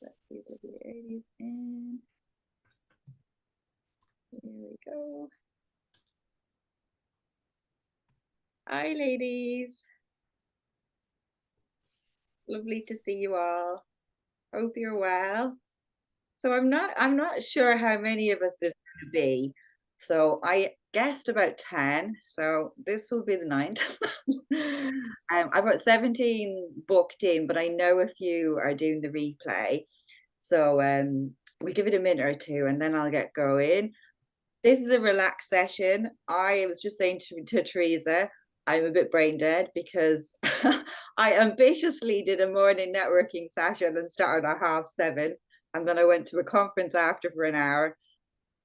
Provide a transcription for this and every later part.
Let's see W80s in. Here we go. Hi, ladies. Lovely to see you all. Hope you're well. So I'm not sure how many of us there's going to be. So I guessed about 10. So this will be the ninth. I've got 17 booked in, but I know a few are doing the replay. So we'll give it a minute or two and then I'll get going. This is a relaxed session. I was just saying to Teresa, I'm a bit brain dead because I ambitiously did a morning networking session and started at 7:30. And then I went to a conference after for an hour.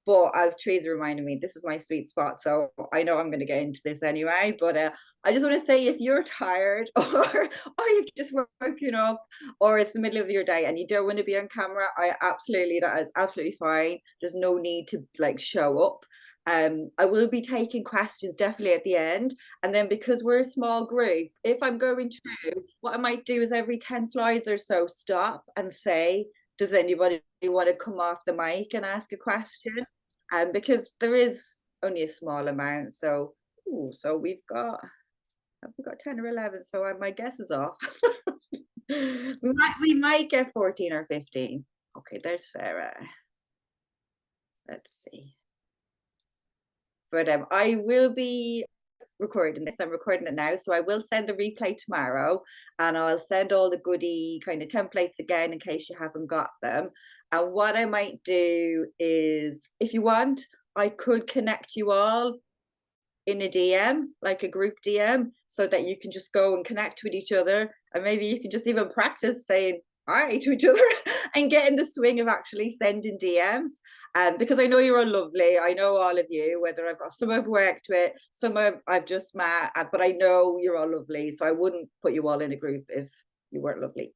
But as Teresa reminded me, this is my sweet spot. So I know I'm going to get into this anyway. But I just want to say if you're tired or you've just woken up or it's the middle of your day and you don't want to be on camera, that is absolutely fine. There's no need to like show up. I will be taking questions definitely at the end. And then because we're a small group, if I'm going through, what I might do is every 10 slides or so, stop and say, does anybody want to come off the mic and ask a question? Because there is only a small amount. So, ooh, so we've got 10 or 11. So my guess is off. we might get 14 or 15. Okay, there's Sarah. Let's see. But I will be recording this. I'm recording it now, so I will send the replay tomorrow, and I'll send all the goodie kind of templates again in case you haven't got them. And what I might do is, if you want, I could connect you all in a DM, like a group DM, so that you can just go and connect with each other, and maybe you can just even practice saying hi to each other and get in the swing of actually sending DMs. Because I know you're all lovely. I know all of you, whether I've got some I've worked with, some I've just met, but I know you're all lovely. So I wouldn't put you all in a group if you weren't lovely.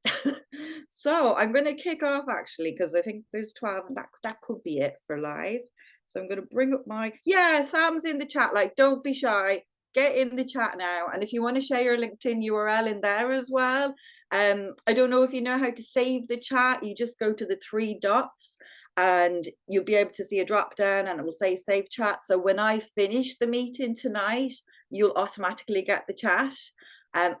So I'm going to kick off actually, because I think there's 12 and that could be it for live. So I'm going to bring up yeah, Sam's in the chat. Like, don't be shy. Get in the chat now. And if you want to share your LinkedIn URL in there as well. I don't know if you know how to save the chat. You just go to the 3 dots and you'll be able to see a drop down and it will say save chat. So when I finish the meeting tonight, you'll automatically get the chat.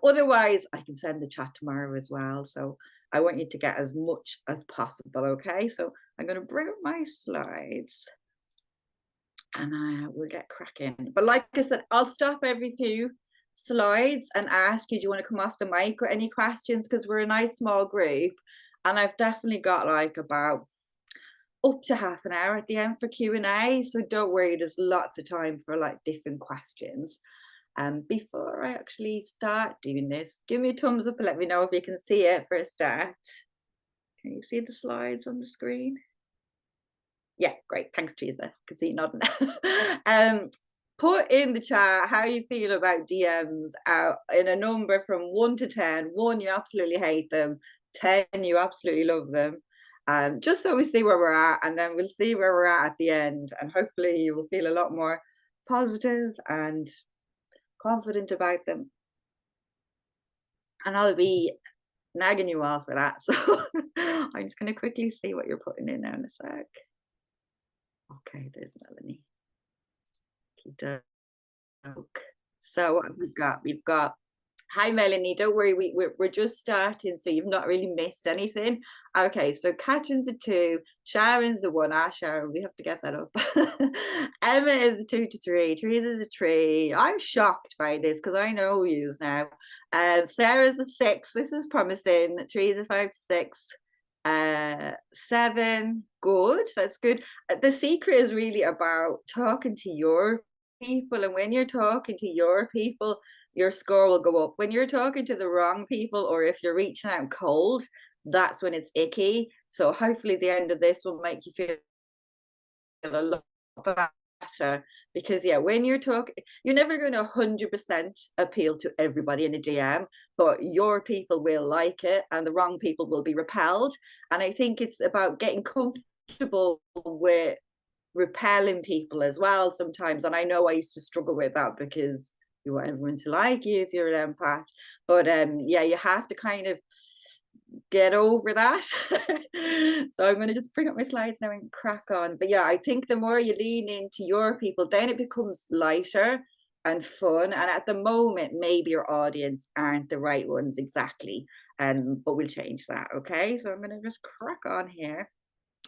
Otherwise, I can send the chat tomorrow as well. So I want you to get as much as possible. Okay, so I'm going to bring up my slides and we'll get cracking. But like I said, I'll stop every few slides and ask you, do you want to come off the mic or any questions? Because we're a nice small group and I've definitely got like about up to half an hour at the end for Q&A. So don't worry, there's lots of time for like different questions. Before I actually start doing this, give me a thumbs up and let me know if you can see it for a start. Can you see the slides on the screen? Yeah, great. Thanks, Teresa. I can see you nodding. Put in the chat how you feel about DMs out in a number from 1 to 10. 1, you absolutely hate them. 10, you absolutely love them. Just so we see where we're at, and then we'll see where we're at the end. And hopefully you will feel a lot more positive and confident about them. And I'll be nagging you all for that. So I'm just going to quickly see what you're putting in now in a sec. Okay, there's Melanie. So we've got hi Melanie, don't worry, we're just starting, so you've not really missed anything. Okay, so Catherine's a 2, Sharon's a 1. Sharon, we have to get that up. Emma is a 2 to 3, Teresa's a 3. I'm shocked by this because I know yous now. Sarah's a 6, this is promising. Teresa's 5 to 6. 7, good, that's good. The secret is really about talking to your people, and when you're talking to your people, your score will go up. When you're talking to the wrong people, or if you're reaching out cold, that's when it's icky. So hopefully the end of this will make you feel a lot better, because yeah, when you're talking, you're never going to 100% appeal to everybody in a DM, but your people will like it and the wrong people will be repelled. And I think it's about getting comfortable with repelling people as well sometimes. And I know I used to struggle with that because you want everyone to like you if you're an empath. But yeah, you have to kind of get over that. So I'm going to just bring up my slides now and crack on. But yeah, I think the more you lean into your people, then it becomes lighter and fun. And at the moment, maybe your audience aren't the right ones exactly. But we'll change that. Okay, so I'm going to just crack on here.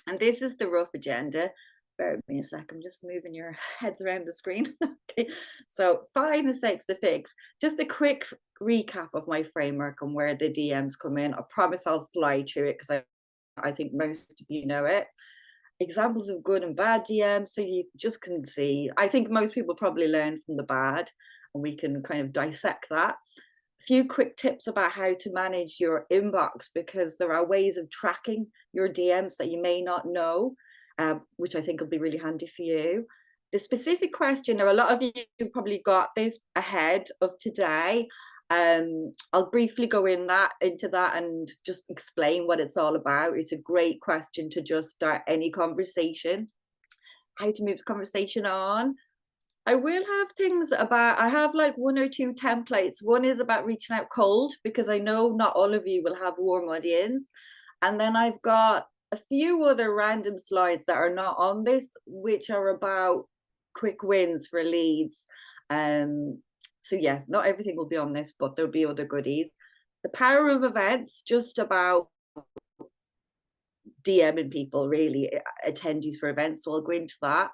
And this is the rough agenda. Bear with me a sec, I'm just moving your heads around the screen. Okay, so 5 mistakes to fix. Just a quick recap of my framework and where the DMs come in. I promise I'll fly through it because I think most of you know it. Examples of good and bad DMs, so you just can see. I think most people probably learn from the bad, and we can kind of dissect that. A few quick tips about how to manage your inbox, because there are ways of tracking your DMs that you may not know, which I think will be really handy for you. The specific question, now a lot of you probably got this ahead of today. I'll briefly go into that and just explain what it's all about. It's a great question to just start any conversation. How to move the conversation on. I will have things about, I have like 1 or 2 templates. One is about reaching out cold, because I know not all of you will have warm audience. And then I've got a few other random slides that are not on this, which are about quick wins for leads. So yeah, not everything will be on this, but there'll be other goodies. The power of events, just about DMing people, really, attendees for events. So I'll go into that.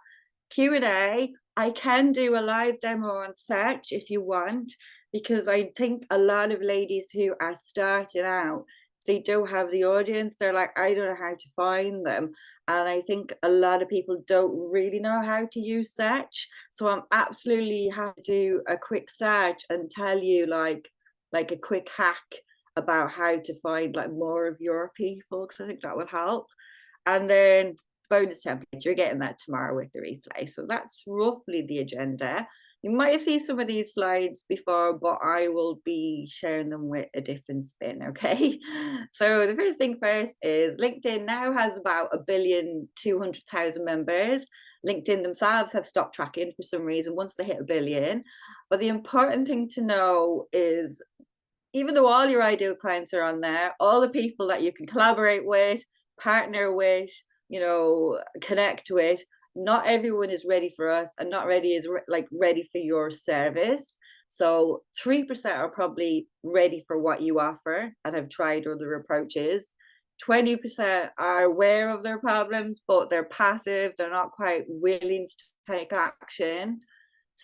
Q&A, I can do a live demo on Search if you want, because I think a lot of ladies who are starting out, they don't have the audience. They're like, I don't know how to find them. And I think a lot of people don't really know how to use Search. So I'm absolutely happy to do a quick search and tell you like a quick hack about how to find like more of your people, because I think that will help. And then bonus template, you're getting that tomorrow with the replay. So that's roughly the agenda. You might have seen some of these slides before, but I will be sharing them with a different spin, okay? So the first thing first is LinkedIn now has about 1,200,000 members. LinkedIn themselves have stopped tracking for some reason once they hit 1 billion. But the important thing to know is, even though all your ideal clients are on there, all the people that you can collaborate with, partner with, you know, connect with, not everyone is ready for us, and not ready is ready for your service. So 3% are probably ready for what you offer and have tried other approaches. 20% are aware of their problems, but they're passive, they're not quite willing to take action.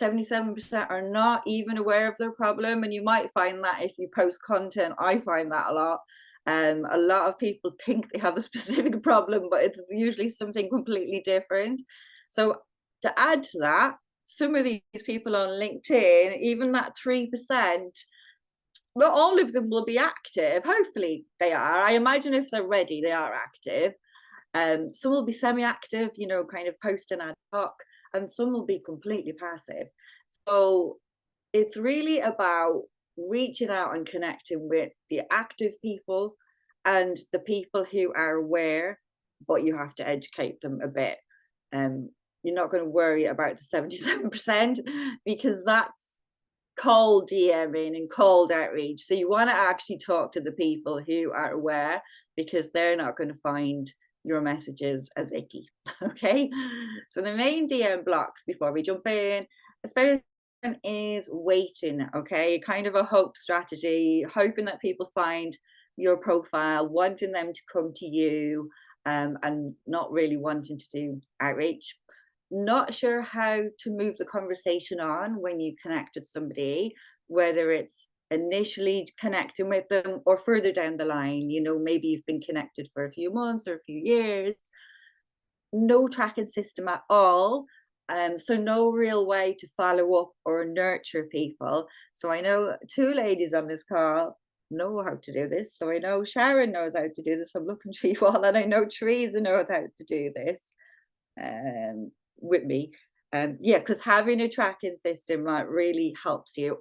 77% are not even aware of their problem, and you might find that if you post content. I find that a lot. A lot of people think they have a specific problem, but it's usually something completely different. So to add to that, some of these people on LinkedIn, even that 3%, not all of them will be active. Hopefully they are. I imagine if they're ready, they are active. Some will be semi-active, you know, kind of posting ad hoc, and some will be completely passive. So it's really about reaching out and connecting with the active people and the people who are aware, but you have to educate them a bit. You're not going to worry about the 77%, because that's cold DMing and cold outreach. So you want to actually talk to the people who are aware, because they're not going to find your messages as icky. Okay, so the main DM blocks before we jump in, the first one is waiting. Okay, kind of a hope strategy, hoping that people find your profile, wanting them to come to you, and not really wanting to do outreach. Not sure how to move the conversation on when you connect with somebody, whether it's initially connecting with them or further down the line. You know, maybe you've been connected for a few months or a few years. No tracking system at all. So no real way to follow up or nurture people. So I know 2 ladies on this call know how to do this. So I know Sharon knows how to do this. I'm looking to you all, and I know Teresa knows how to do this with me. Yeah, because having a tracking system really helps you.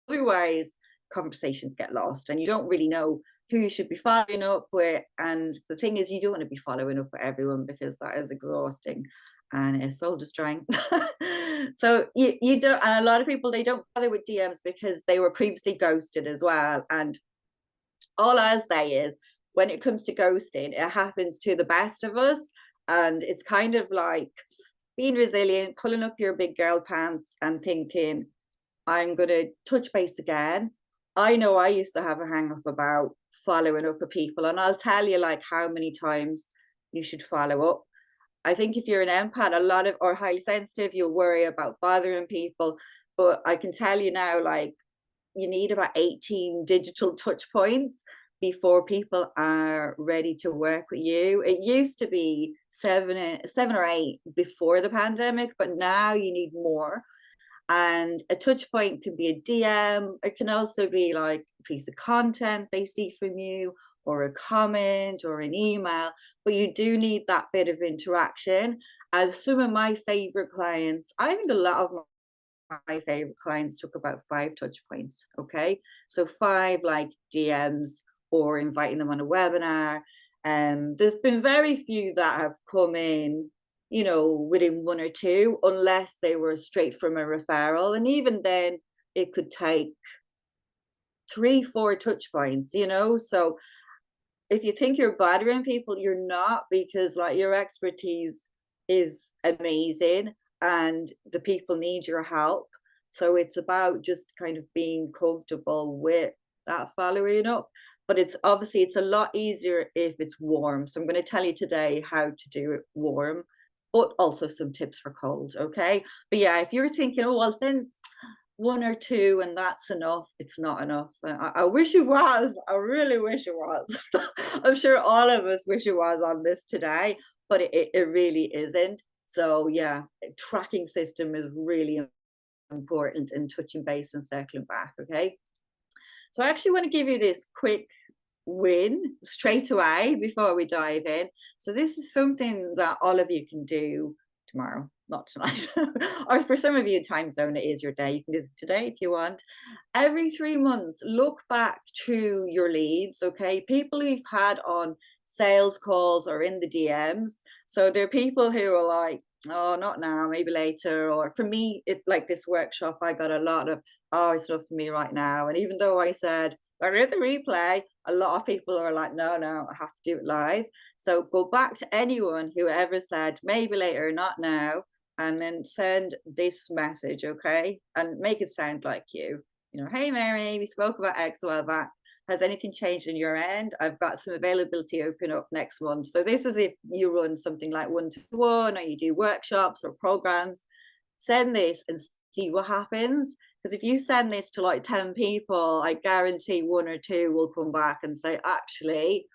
Otherwise, conversations get lost and you don't really know who you should be following up with. And the thing is, you don't want to be following up with everyone, because that is exhausting and it's soul destroying. So you don't, and a lot of people, they don't bother with DMs because they were previously ghosted as well. And all I'll say is when it comes to ghosting, it happens to the best of us. And it's kind of like being resilient, pulling up your big girl pants and thinking, I'm going to touch base again. I know I used to have a hang up about following up with people, and I'll tell you like how many times you should follow up. I think if you're an empath, a lot of or highly sensitive, you'll worry about bothering people. But I can tell you now, like you need about 18 digital touch points before people are ready to work with you. It used to be seven or eight before the pandemic, but now you need more. And a touch point can be a DM. It can also be like a piece of content they see from you, or a comment, or an email. But you do need that bit of interaction. As some of my favorite clients, I think a lot of my favorite clients took about 5 touch points. Okay. So 5 like DMs or inviting them on a webinar. There's been very few that have come in, you know, within 1 or 2, unless they were straight from a referral. And even then, it could take 3, 4 touch points, you know. So if you think you're bothering people, you're not, because like your expertise is amazing and the people need your help. So it's about just kind of being comfortable with that following up. But it's obviously it's a lot easier if it's warm. So I'm going to tell you today how to do it warm, but also some tips for cold. Okay. But yeah, if you're thinking, oh, I'll send 1 or 2 and that's enough, it's not enough. I wish it was. I really wish it was. I'm sure all of us wish it was on this today, but it really isn't. So yeah, a tracking system is really important in touching base and circling back. Okay. So I actually want to give you this quick win straight away before we dive in. So this is something that all of you can do tomorrow, not tonight. Or for some of you, time zone, it is your day. You can do it today if you want. Every 3 months, look back through your leads, okay? People who've had on sales calls or in the DMs. So there are people who are like, oh, not now, maybe later. Or for me, it like this workshop, I got a lot of, oh, it's not for me right now. And even though I said, there is a replay, a lot of people are like, no, I have to do it live. So go back to anyone who ever said, maybe later, not now, and then send this message, okay? And make it sound like you. You know, hey, Mary, we spoke about X a while back. Has anything changed on your end? I've got some availability open up next month. So this is if you run something like 1-to-1 or you do workshops or programs. Send this and see what happens. Because if you send this to like 10 people, I guarantee 1 or 2 will come back and say, actually,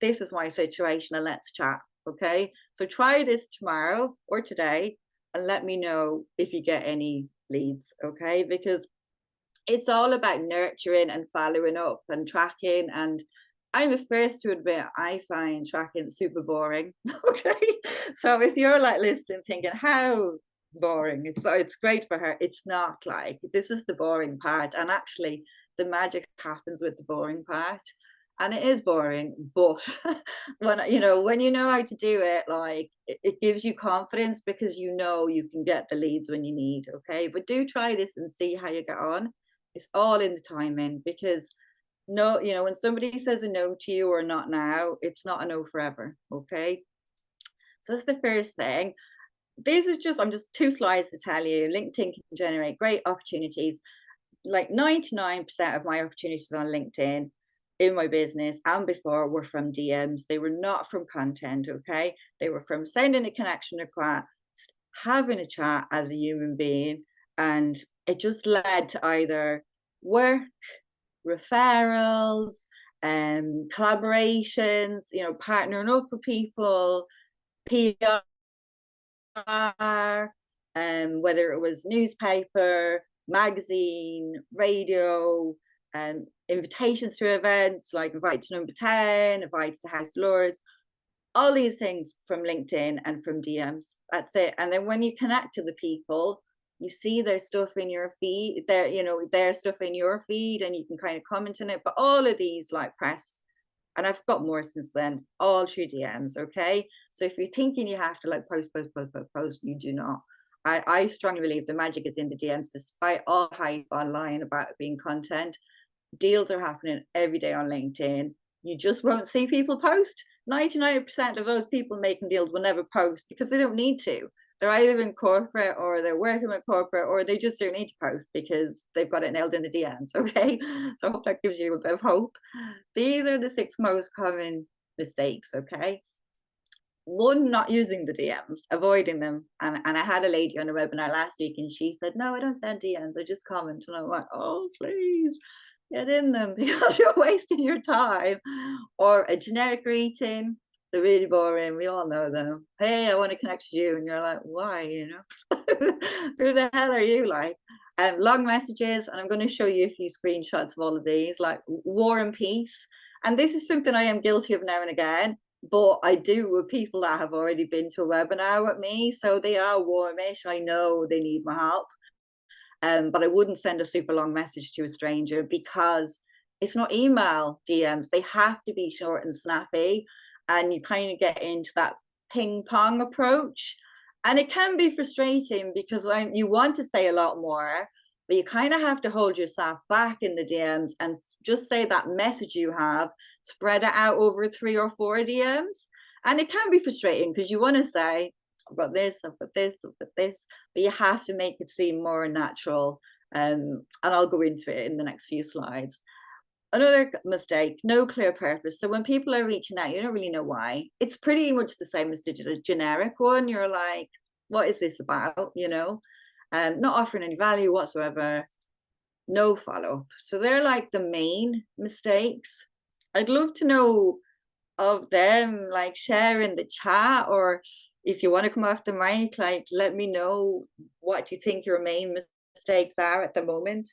this is my situation and let's chat. Okay. So try this tomorrow or today and let me know if you get any leads. Okay. Because it's all about nurturing and following up and tracking. And I'm the first to admit I find tracking super boring. Okay. So if you're like listening thinking how boring, it's great for her, it's not. Like, this is the boring part, and actually the magic happens with the boring part. And it is boring, but when you know how to do it, like it gives you confidence because you know you can get the leads when you need. Okay. But do try this and see how you get on. It's all in the timing, because no, when somebody says a no to you or not now, it's not a no forever. Okay. So that's the first thing. I'm just 2 slides to tell you. LinkedIn can generate great opportunities. Like 99% of my opportunities on LinkedIn in my business and before were from DMs. They were not from content. Okay. They were from sending a connection request, having a chat as a human being. And it just led to either work, referrals, collaborations, partnering up with people, PR, whether it was newspaper, magazine, radio, invitations to events like Invite to Number 10, Invite to House Lords, all these things from LinkedIn and from DMs. That's it. And then when you connect to the people, you see their stuff in your feed, their stuff in your feed, and you can kind of comment on it. But all of these like press, and I've got more since then, all through DMs. Okay. So if you're thinking you have to like post, you do not. I strongly believe the magic is in the DMs, despite all hype online about it being content. deals are happening every day on LinkedIn. You just won't see people post. 99% of those people making deals will never post because they don't need to. They're either in corporate or they're working with corporate, or they just don't need to post because they've got it nailed in the DMs. Okay. So I hope that gives you a bit of hope. These are the 6 most common mistakes. Okay. 1, not using the DMs, avoiding them. And I had a lady on a webinar last week and she said, no, I don't send DMs, I just comment. And I'm like, oh, please get in them because you're wasting your time. Or a generic greeting, they're really boring. We all know them. Hey, I want to connect with you. And you're like, why? You know, who the hell are you? Like, long messages. And I'm going to show you a few screenshots of all of these, like War and Peace. And this is something I am guilty of now and again, but I do with people that have already been to a webinar with me. So they are warmish. I know they need my help. But I wouldn't send a super long message to a stranger because it's not email DMs. They have to be short and snappy. And you kind of get into that ping pong approach. And it can be frustrating because you want to say a lot more, but you kind of have to hold yourself back in the DMs and just say that message you have, spread it out over 3 or 4 DMs. And it can be frustrating because you want to say, I've got this, I've got this, I've got this, but you have to make it seem more natural. And I'll go into it in the next few slides. Another mistake, no clear purpose. So when people are reaching out, you don't really know why. It's pretty much the same as the generic one. You're like, what is this about? You know, not offering any value whatsoever, no follow-up. So they're like the main mistakes. I'd love to know of them, like share in the chat, or if you want to come off the mic, like let me know what you think your main mistakes are at the moment.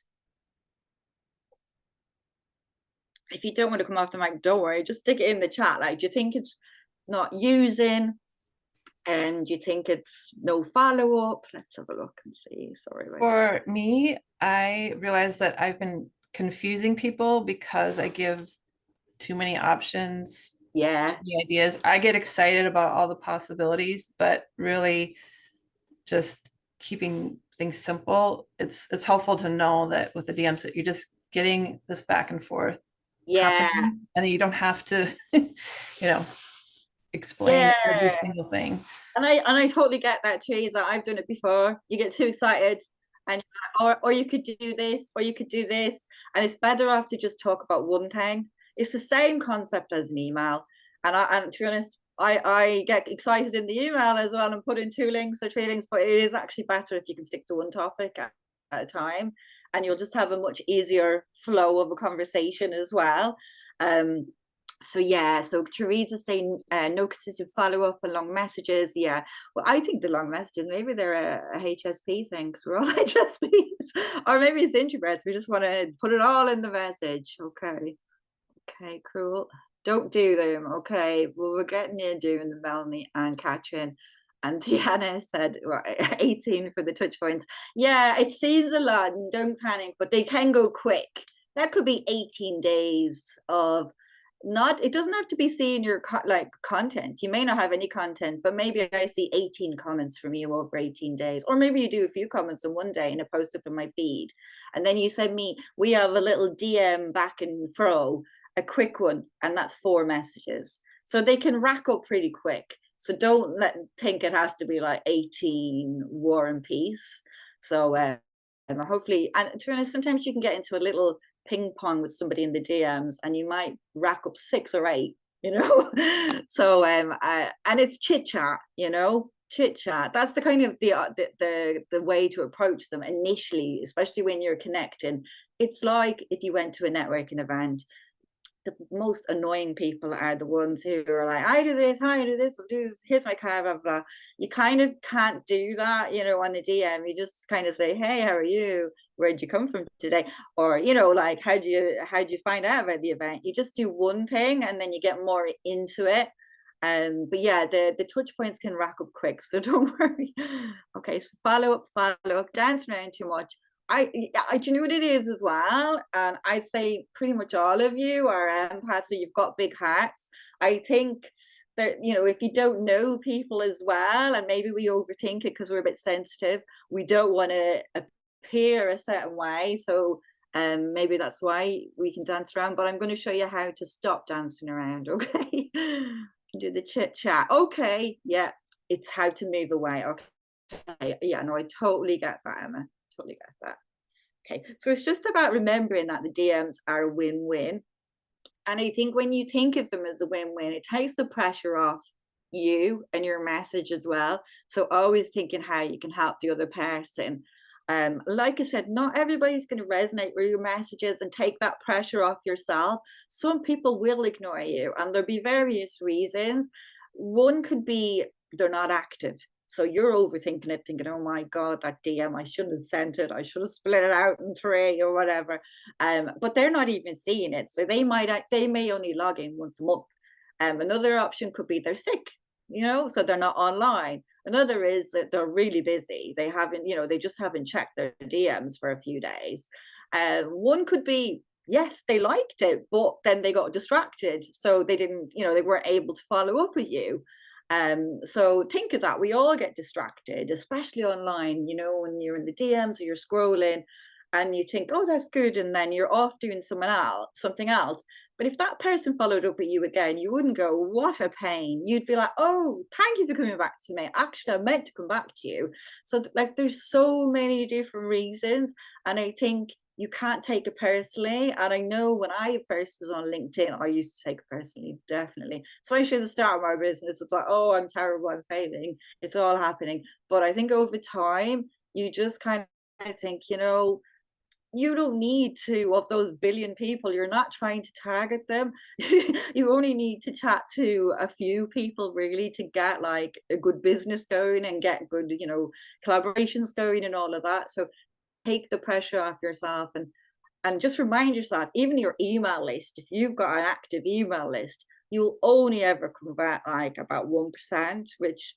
If you don't want to come off the mic, don't worry, just stick it in the chat. Like, do you think it's not using? And do you think it's no follow-up? Let's have a look and see. Sorry. For me, I realized that I've been confusing people because I give too many options, Yeah. too many ideas. I get excited about all the possibilities, but really just keeping things simple. It's helpful to know that with the DMs that you're just getting this back and forth happening, and then you don't have to, explain every single thing. And I totally get that, Teresa. I've done it before. You get too excited, and or you could do this, or you could do this, and it's better off to just talk about one thing. It's the same concept as an email, and to be honest, I get excited in the email as well and put in 2 links or 3 links, but it is actually better if you can stick to one topic at a time, and you'll just have a much easier flow of a conversation as well. So yeah, so Teresa's saying no consistent follow-up and long messages. Yeah, well, I think the long messages, maybe they're a HSP thing because we're all HSPs, or maybe it's introverts. We just want to put it all in the message. Okay, cool. Don't do them. Okay, well, we're getting you doing the Melanie and Katrin. And Deanna said, well, 18 for the touch points. Yeah, it seems a lot. Don't panic, but they can go quick. That could be 18 days of not, it doesn't have to be seeing your content. You may not have any content, but maybe I see 18 comments from you over 18 days, or maybe you do a few comments in one day and a post up in my feed, and then you send me, we have a little DM back and fro, a quick one, and that's 4 messages. So they can rack up pretty quick. So don't think it has to be like 18 War and Peace. So hopefully, and to be honest, sometimes you can get into a little ping pong with somebody in the DMs and you might rack up 6 or 8, so and it's chit chat, chit chat. That's the kind of the way to approach them initially, especially when you're connecting. It's like if you went to a networking event, the most annoying people are the ones who are like, I do this, I do this, I'll do this, here's my car, blah, blah. You kind of can't do that, on the DM. You just kind of say, hey, how are you? Where'd you come from today? Or, like, how'd you find out about the event? You just do one thing and then you get more into it. But yeah, the touch points can rack up quick, so don't worry. Okay, so follow up, dancing around too much. I do you know what it is as well? And I'd say pretty much all of you are empaths, so you've got big hearts. I think that, if you don't know people as well, and maybe we overthink it because we're a bit sensitive, we don't want to appear a certain way. So Maybe that's why we can dance around, but I'm going to show you how to stop dancing around. Okay. Do the chit chat. Okay. Yeah. It's how to move away. Okay. Yeah. No, I totally get that, Emma. Totally get that. Okay. So it's just about remembering that the DMs are a win-win. And I think when you think of them as a win-win, it takes the pressure off you and your message as well. So always thinking how you can help the other person. Like I said, not everybody's going to resonate with your messages and take that pressure off yourself. Some people will ignore you, and there'll be various reasons. One could be they're not active. So you're overthinking it, thinking, oh my God, that DM, I shouldn't have sent it. I should have split it out in three or whatever. But they're not even seeing it. So they may only log in once a month. Another option could be they're sick, so they're not online. Another is that they're really busy. They haven't, they just haven't checked their DMs for a few days. One could be, yes, they liked it, but then they got distracted. So they didn't, they weren't able to follow up with you. So think of that. We all get distracted, especially online, when you're in the DMs or you're scrolling and you think, oh, that's good. And then you're off doing something else. But if that person followed up with you again, you wouldn't go, what a pain. You'd be like, oh, thank you for coming back to me. Actually, I meant to come back to you. So like, there's so many different reasons. And I think you can't take it personally. And I know when I first was on LinkedIn, I used to take it personally, definitely. Especially at the start of my business, it's like, oh, I'm terrible, I'm failing. It's all happening. But I think over time, you just kind of think, you don't need to, of those billion people, you're not trying to target them. You only need to chat to a few people really to get like a good business going and get good, collaborations going and all of that. So take the pressure off yourself and just remind yourself, even your email list, if you've got an active email list, you'll only ever convert like about 1%, which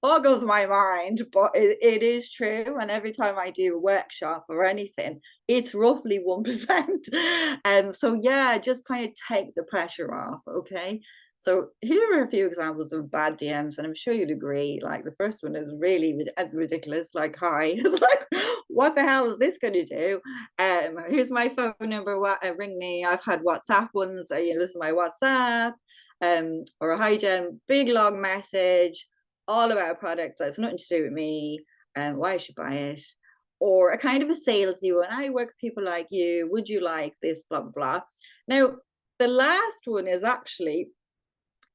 boggles my mind, but it is true. And every time I do a workshop or anything, it's roughly 1%. And so, yeah, just kind of take the pressure off. Okay. So here are a few examples of bad DMs, and I'm sure you'd agree. Like the first one is really ridiculous. Like, hi, it's like, what the hell is this going to do? Here's my phone number. Ring me. I've had WhatsApp ones. This is my WhatsApp. Or a hi Jen, big long message all about a product that's nothing to do with me and why I should buy it, or a kind of a salesy one. I work with people like you. Would you like this? Blah, blah, blah. Now, the last one is actually,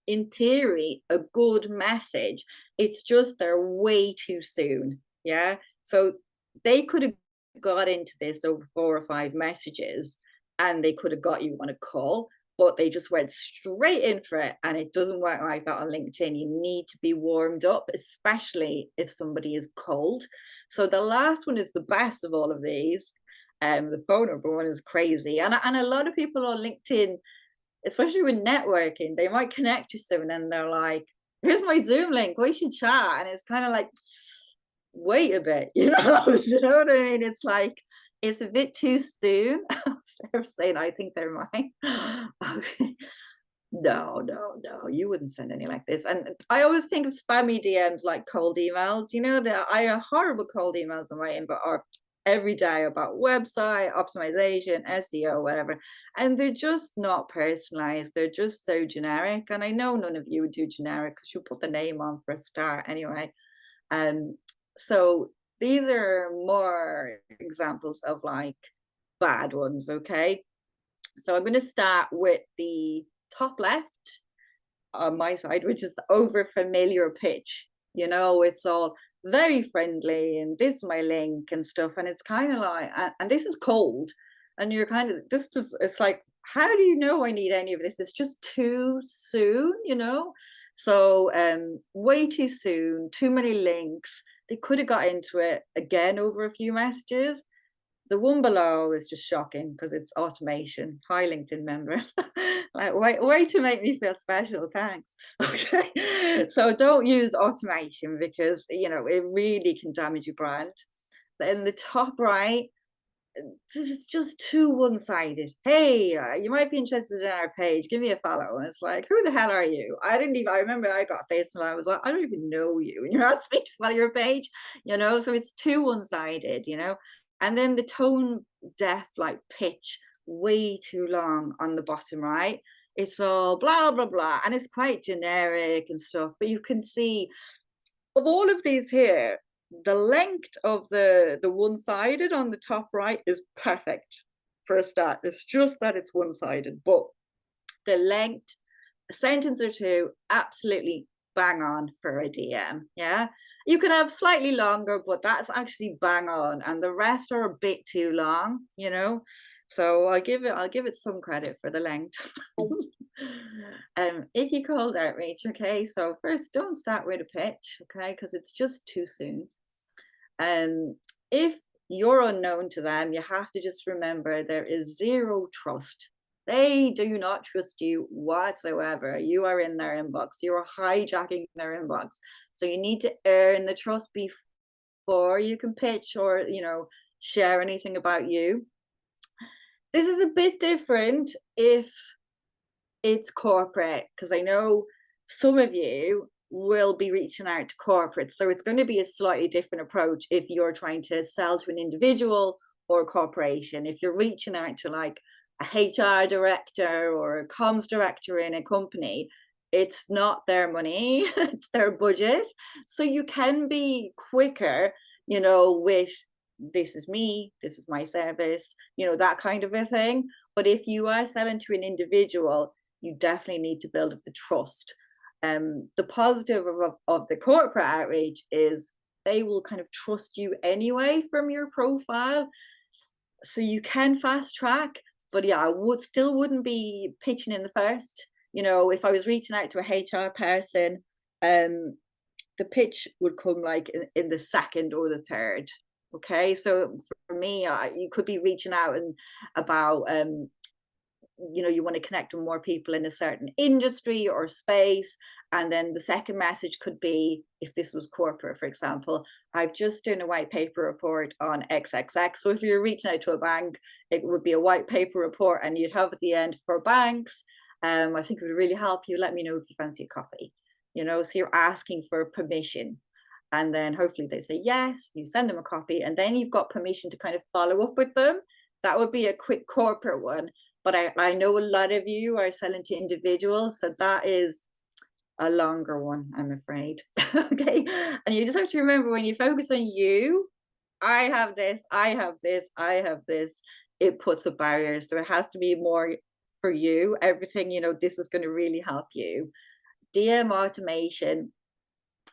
in theory, a good message. It's just they're way too soon. Yeah. So they could have got into this over 4 or 5 messages and they could have got you on a call, but they just went straight in for it. And it doesn't work like that on LinkedIn. You need to be warmed up, especially if somebody is cold. So the last one is the best of all of these. The phone number one is crazy. And a lot of people on LinkedIn, especially with networking, they might connect you soon and they're like, here's my Zoom link, we should chat. And it's kind of like, wait a bit, you know what I mean? It's like, it's a bit too soon. They're saying, I think they're mine. Okay. No, you wouldn't send any like this. And I always think of spammy DMs like cold emails. I have horrible cold emails in my inbox or every day about website optimization, SEO, whatever. And they're just not personalized. They're just so generic. And I know none of you would do generic because you put the name on for a start anyway. So these are more examples of like bad ones, okay? So I'm going to start with the top left on my side, which is the over familiar pitch. It's all very friendly and this is my link and stuff. And it's kind of like, and this is cold. And you're kind of, it's like, how do you know I need any of this? It's just too soon, So way too soon, too many links. They could have got into it again over a few messages. The one below is just shocking because it's automation. Hi, LinkedIn member. Like, way to make me feel special. Thanks. Okay. So don't use automation because, it really can damage your brand. In the top right, this is just too one-sided. Hey, you might be interested in our page. Give me a follow. And it's like, who the hell are you? I remember I got this and I was like, I don't even know you. And you're asking me to follow your page, So it's too one-sided, And then the tone depth, like pitch, way too long on the bottom right. It's all blah blah blah, and it's quite generic and stuff. But you can see of all of these here, the length of the one-sided on the top right is perfect for a start. It's just that it's one-sided, but the length, a sentence or two, absolutely bang on for a DM. Yeah, you could have slightly longer, but that's actually bang on, and the rest are a bit too long, you know. So I'll give it some credit for the length. Icky cold outreach. Okay, so first, don't start with a pitch, okay, because it's just too soon. If you're unknown to them, you have to just remember there is zero trust. They do not trust you whatsoever. You are in their inbox. You are hijacking their inbox. So you need to earn the trust before you can pitch or, you know, share anything about you. This is a bit different if it's corporate, because I know some of you will be reaching out to corporate. So it's going to be a slightly different approach if you're trying to sell to an individual or a corporation. If you're reaching out to like a HR director or a comms director in a company, it's not their money, it's their budget. So you can be quicker, you know, with this is me, this is my service, you know, that kind of a thing. But if you are selling to an individual, you definitely need to build up the trust. The positive of the corporate outreach is they will kind of trust you anyway from your profile. So you can fast track, but yeah, I wouldn't be pitching in the first. You know, if I was reaching out to a HR person, the pitch would come like in the second or the third. Okay, so for me, you could be reaching out and about you know, you want to connect with more people in a certain industry or space, and then the second message could be, if this was corporate, for example, I've just done a white paper report on XXX. So if you're reaching out to a bank, it would be a white paper report, and you'd have at the end, for banks, I think it would really help you, let me know if you fancy a copy, you know. So you're asking for permission, and then hopefully they say yes, you send them a copy, and then you've got permission to kind of follow up with them. That would be a quick corporate one. But I know a lot of you are selling to individuals, so that is a longer one, I'm afraid. Okay. And you just have to remember, when you focus on you, I have this, I have this, I have this, it puts up barriers. So it has to be more for you. Everything, you know, this is going to really help you. DM automation,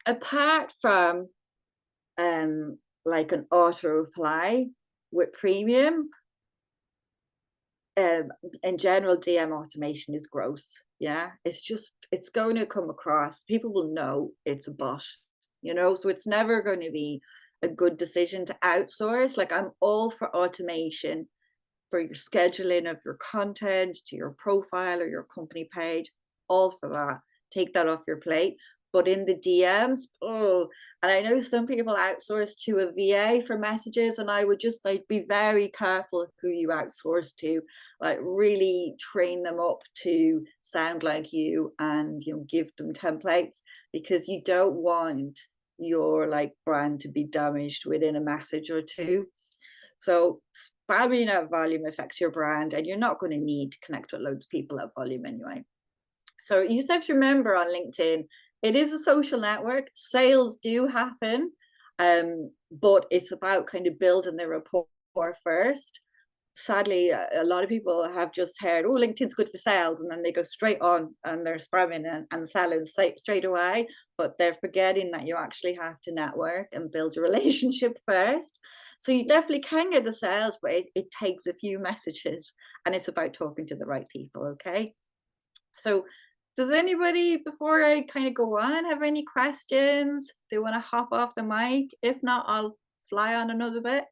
apart from like an auto reply with premium, in general, DM automation is gross. Yeah, it's just, it's going to come across, people will know it's a bot, you know, so it's never going to be a good decision to outsource. Like, I'm all for automation for your scheduling of your content to your profile or your company page, all for that. Take that off your plate. But in the DMs, oh, and I know some people outsource to a VA for messages, and I would just like be very careful who you outsource to. Like, really train them up to sound like you, and, you know, give them templates, because you don't want your like brand to be damaged within a message or two. So spamming at volume affects your brand, and you're not going to need to connect with loads of people at volume anyway. So you just have to remember, on LinkedIn, it is a social network. Sales do happen, but it's about kind of building the rapport first. Sadly, a lot of people have just heard, oh, LinkedIn's good for sales, and then they go straight on and they're spamming and selling straight away. But they're forgetting that you actually have to network and build a relationship first. So you definitely can get the sales, but it takes a few messages, and it's about talking to the right people. Okay. So does anybody, before I kind of go on, have any questions? They want to hop off the mic? If not, I'll fly on another bit.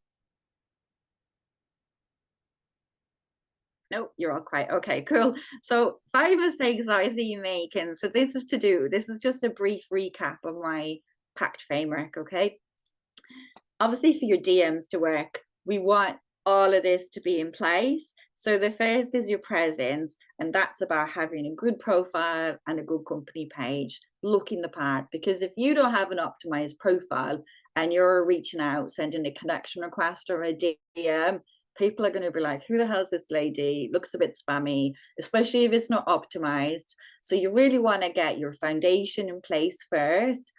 No, you're all quiet. Okay, cool. So 5 mistakes I see you making. So this is to do. This is just a brief recap of my PACT framework. Okay. Obviously, for your DMs to work, we want all of this to be in place. So the first is your presence, and that's about having a good profile and a good company page, looking the part. Because if you don't have an optimized profile and you're reaching out, sending a connection request or a DM, people are going to be like, who the hell is this lady? Looks a bit spammy, especially if it's not optimized. So you really want to get your foundation in place first.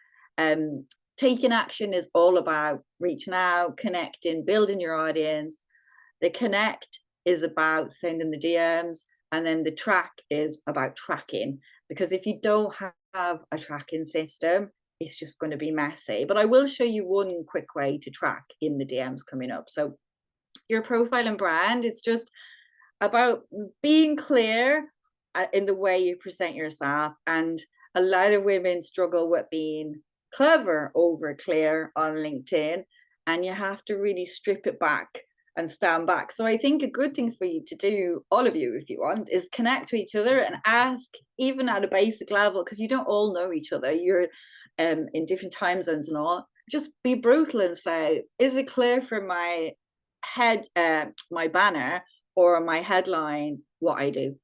Taking action is all about reaching out, connecting, building your audience. The connect is about sending the DMs, and then the track is about tracking. Because if you don't have a tracking system, it's just going to be messy. But I will show you one quick way to track in the DMs coming up. So your profile and brand, it's just about being clear in the way you present yourself. And a lot of women struggle with being clever over clear on LinkedIn, and you have to really strip it back and stand back. So I think a good thing for you to do, all of you, if you want, is connect to each other and ask, even at a basic level, because you don't all know each other. You're in different time zones and all. Just be brutal and say, is it clear for my my banner or my headline what I do?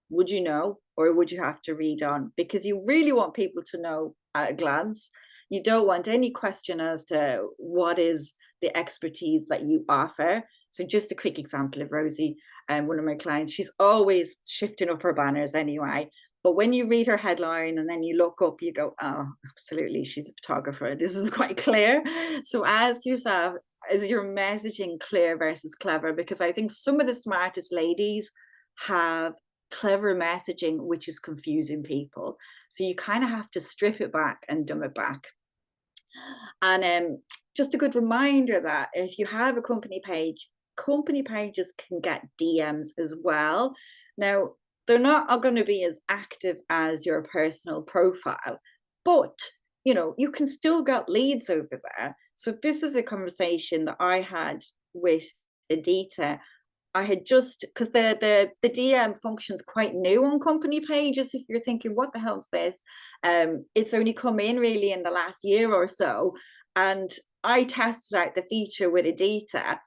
Would you know, or would you have to read on? Because you really want people to know at a glance. You don't want any question as to what is the expertise that you offer. So just a quick example of Rosie, one of my clients, she's always shifting up her banners anyway. But when you read her headline and then you look up, you go, oh, absolutely, she's a photographer. This is quite clear. So ask yourself, is your messaging clear versus clever? Because I think some of the smartest ladies have clever messaging, which is confusing people. So you kind of have to strip it back and dumb it back. And just a good reminder that if you have a company page, company pages can get DMs as well. Now, they're not going to be as active as your personal profile, but you can still get leads over there. So this is a conversation that I had with Edita. I had just, because the DM function's quite new on company pages. If you're thinking, what the hell's this? It's only come in really in the last year or so. And I tested out the feature with Edita.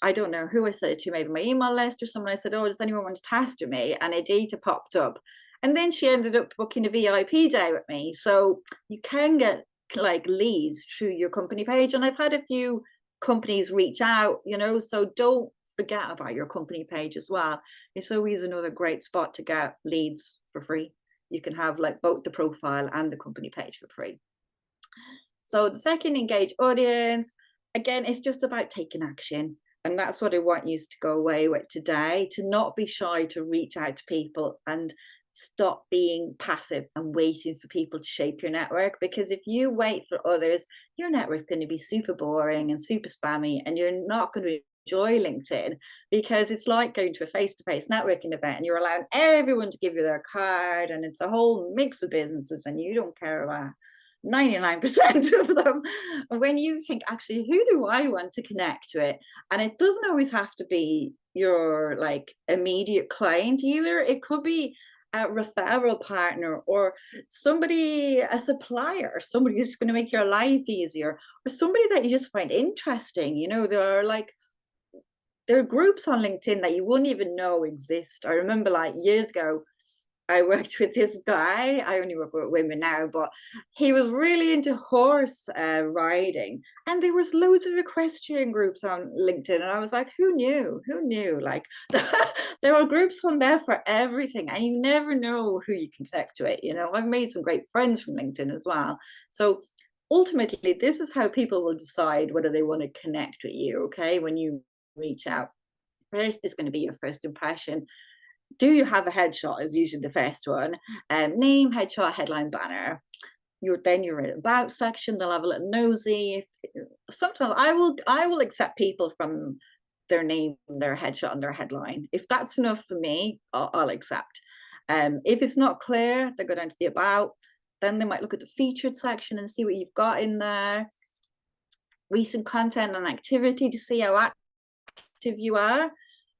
I don't know who I said it to, maybe my email list or someone. I said, oh, does anyone want to test with me? And Edita popped up. And then she ended up booking a VIP day with me. So you can get like leads through your company page. And I've had a few companies reach out, so don't forget about your company page as well. It's always another great spot to get leads for free. You can have like both the profile and the company page for free. So the second, engage audience. Again, it's just about taking action. And that's what I want you to go away with today, to not be shy to reach out to people and stop being passive and waiting for people to shape your network. Because if you wait for others, your network's going to be super boring and super spammy, and you're not going to enjoy LinkedIn, because it's like going to a face-to-face networking event and you're allowing everyone to give you their card, and it's a whole mix of businesses and you don't care about 99% of them. When you think, actually, who do I want to connect to it? And it doesn't always have to be your like immediate client either. It could be a referral partner, or somebody, a supplier, somebody who's going to make your life easier, or somebody that you just find interesting. There are groups on LinkedIn that you wouldn't even know exist. I remember like years ago, I worked with this guy. I only work with women now, but he was really into horse riding, and there was loads of equestrian groups on LinkedIn. And I was like, who knew? Like there are groups on there for everything, and you never know who you can connect to it. I've made some great friends from LinkedIn as well. So ultimately, this is how people will decide whether they want to connect with you. Okay, when you reach out, first is going to be your first impression. Do you have a headshot is usually the first one. Name, headshot, headline, banner. You're in about section. They'll have a little nosy. Sometimes I will accept people from their name, their headshot, and their headline. If that's enough for me, I'll accept. If it's not clear, they go down to the about. Then they might look at the featured section and see what you've got in there. Recent content and activity to see how active you are.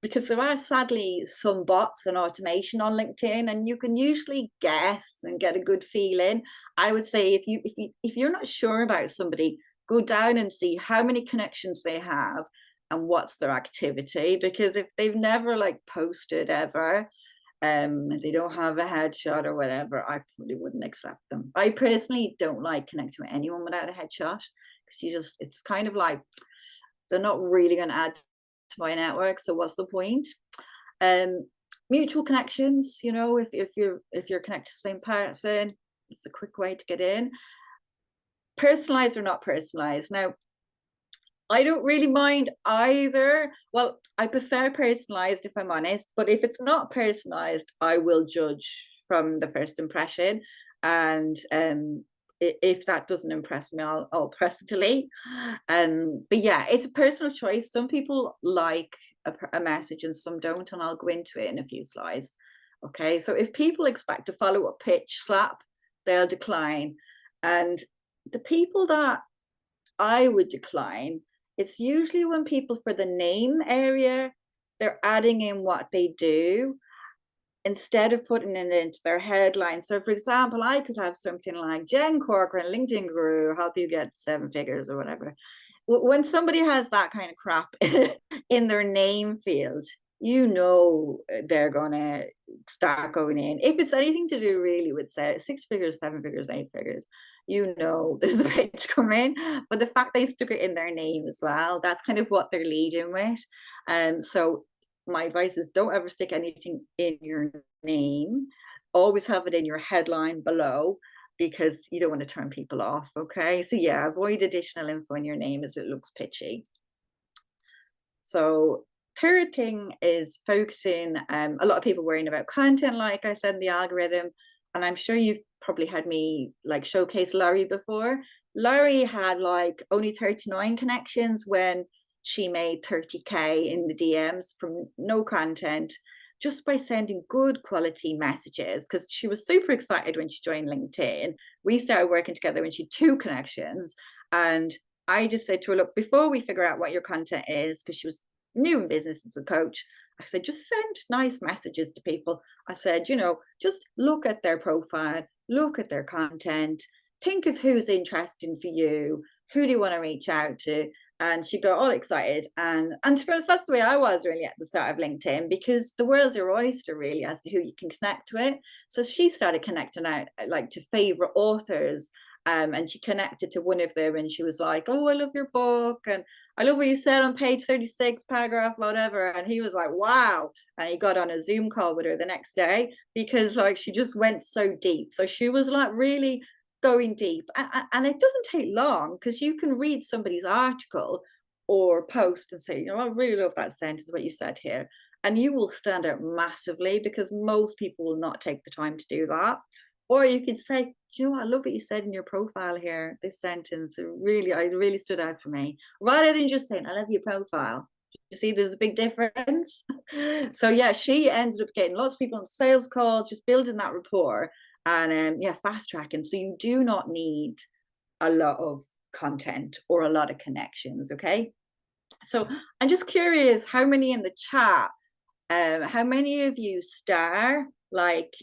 Because there are sadly some bots and automation on LinkedIn, and you can usually guess and get a good feeling. I would say if you're not sure about somebody, go down and see how many connections they have and what's their activity. Because if they've never like posted ever, they don't have a headshot or whatever, I probably wouldn't accept them. I personally don't like connecting with anyone without a headshot, because it's kind of like they're not really going to add to my network. So what's the point? Mutual connections, you know, if you're connected to the same person, it's a quick way to get in. Personalized or not personalized. Now, I don't really mind either. Well, I prefer personalized if I'm honest, but if it's not personalized, I will judge from the first impression. And if that doesn't impress me, I'll press delete. But yeah, it's a personal choice. Some people like a message and some don't, and I'll go into it in a few slides. Okay, so if people expect to follow a pitch slap, they'll decline. And the people that I would decline, it's usually when people for the name area, they're adding in what they do instead of putting it into their headline. So for example, I could have something like Jen Corcoran, LinkedIn Guru, help you get 7 figures or whatever. When somebody has that kind of crap in their name field, you know they're gonna start going in. If it's anything to do really with 6 figures, 7 figures, 8 figures, you know there's a pitch coming. But the fact they stuck it in their name as well, that's kind of what they're leading with. So my advice is don't ever stick anything in your name. Always have it in your headline below, because you don't want to turn people off. Okay, so yeah, avoid additional info in your name as it looks pitchy. So third thing is focusing. A lot of people worrying about content, like I said, in the algorithm, and I'm sure you've probably had me like showcase Laurie before. Laurie had like only 39 connections when she made 30K in the DMs from no content, just by sending good quality messages, because she was super excited when she joined LinkedIn. We started working together when she had 2 connections, and I just said to her, look, before we figure out what your content is, because she was new in business as a coach, I said, just send nice messages to people. I said, you know, just look at their profile, look at their content, think of who's interesting for you, who do you want to reach out to? And she got all excited. And to be honest, that's the way I was really at the start of LinkedIn, because the world's your oyster really as to who you can connect with. So she started connecting out like to favorite authors. And she connected to one of them and she was like, oh, I love your book. And I love what you said on page 36, paragraph, whatever. And he was like, wow. And he got on a Zoom call with her the next day, because like she just went so deep. So she was like really going deep, and it doesn't take long, because you can read somebody's article or post and say, you know, I really love that sentence, what you said here, and you will stand out massively, because most people will not take the time to do that. Or you can say, do you know what, I love what you said in your profile here, this sentence, it really stood out for me, rather than just saying I love your profile. You see, there's a big difference. So yeah, she ended up getting lots of people on sales calls, just building that rapport. And yeah, fast tracking. So you do not need a lot of content or a lot of connections. Okay, so I'm just curious, how many in the chat, how many of you star like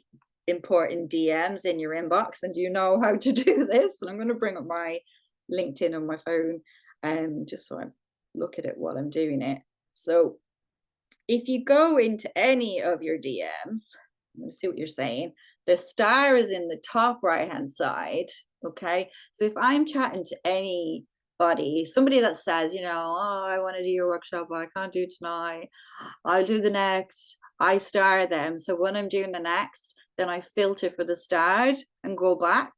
important DMs in your inbox, and do you know how to do this? And I'm going to bring up my LinkedIn on my phone, just so I look at it while I'm doing it. So if you go into any of your DMs, I'm going to see what you're saying. The star is in the top right hand side. Okay, so if I'm chatting to anybody, somebody that says, you know, oh, I want to do your workshop, but I can't do tonight, I'll do the next, I star them. So when I'm doing the next, then I filter for the starred and go back.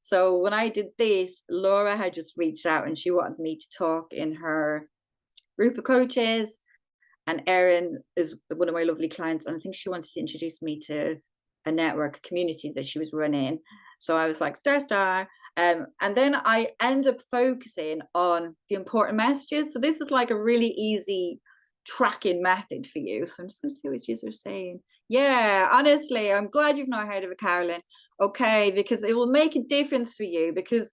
So when I did this, Laura had just reached out and she wanted me to talk in her group of coaches. And Erin is one of my lovely clients, and I think she wanted to introduce me to a network community that she was running. So I was like, star. And then I end up focusing on the important messages. So this is like a really easy tracking method for you. So I'm just going to see what you are saying. Yeah, honestly, I'm glad you've not heard of it, Carolyn. Okay, because it will make a difference for you, because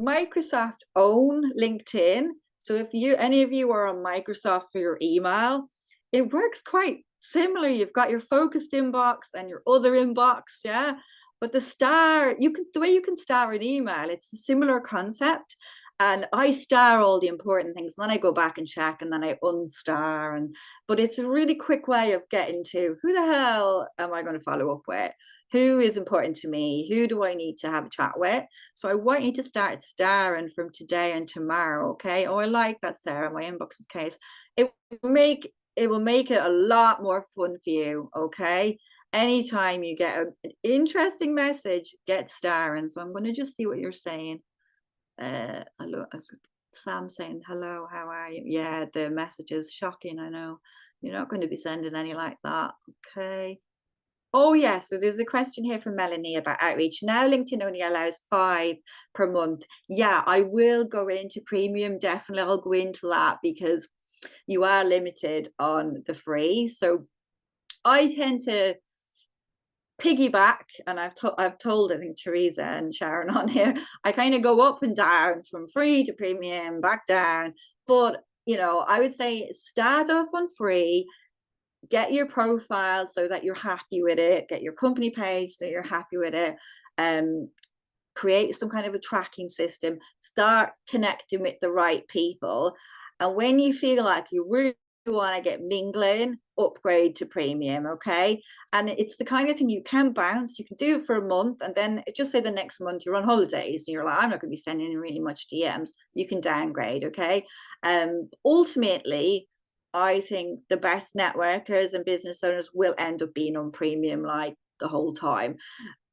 Microsoft own LinkedIn. So if any of you are on Microsoft for your email, it works quite similar. You've got your focused inbox and your other inbox, yeah. But the star, the way you can star an email, it's a similar concept. And I star all the important things, and then I go back and check, and then I unstar. But it's a really quick way of getting to who the hell am I going to follow up with? who is important to me? Who do I need to have a chat with? So I want you to start starring from today and tomorrow, okay? Oh, I like that, Sarah. My inbox is case. It will make it a lot more fun for you, okay? Anytime you get an interesting message, get starring. So I'm going to just see what you're saying. Sam saying hello, how are you? Yeah, the message is shocking. I know you're not going to be sending any like that. Okay. Oh yeah, so there's a question here from Melanie about outreach. Now LinkedIn only allows 5 per month. Yeah, I will go into premium. Definitely I'll go into that because you are limited on the free. So I tend to piggyback, and I've told I think Teresa and Sharon on here, I kind of go up and down from free to premium, back down. But I would say start off on free, get your profile so that you're happy with it, get your company page so you're happy with it, create some kind of a tracking system, start connecting with the right people. And when you feel like you really want to get mingling, upgrade to premium, okay? And it's the kind of thing you can bounce. You can do it for a month, and then just say the next month you're on holidays and you're like, I'm not going to be sending really much DMs. You can downgrade, okay? Ultimately, I think the best networkers and business owners will end up being on premium like the whole time.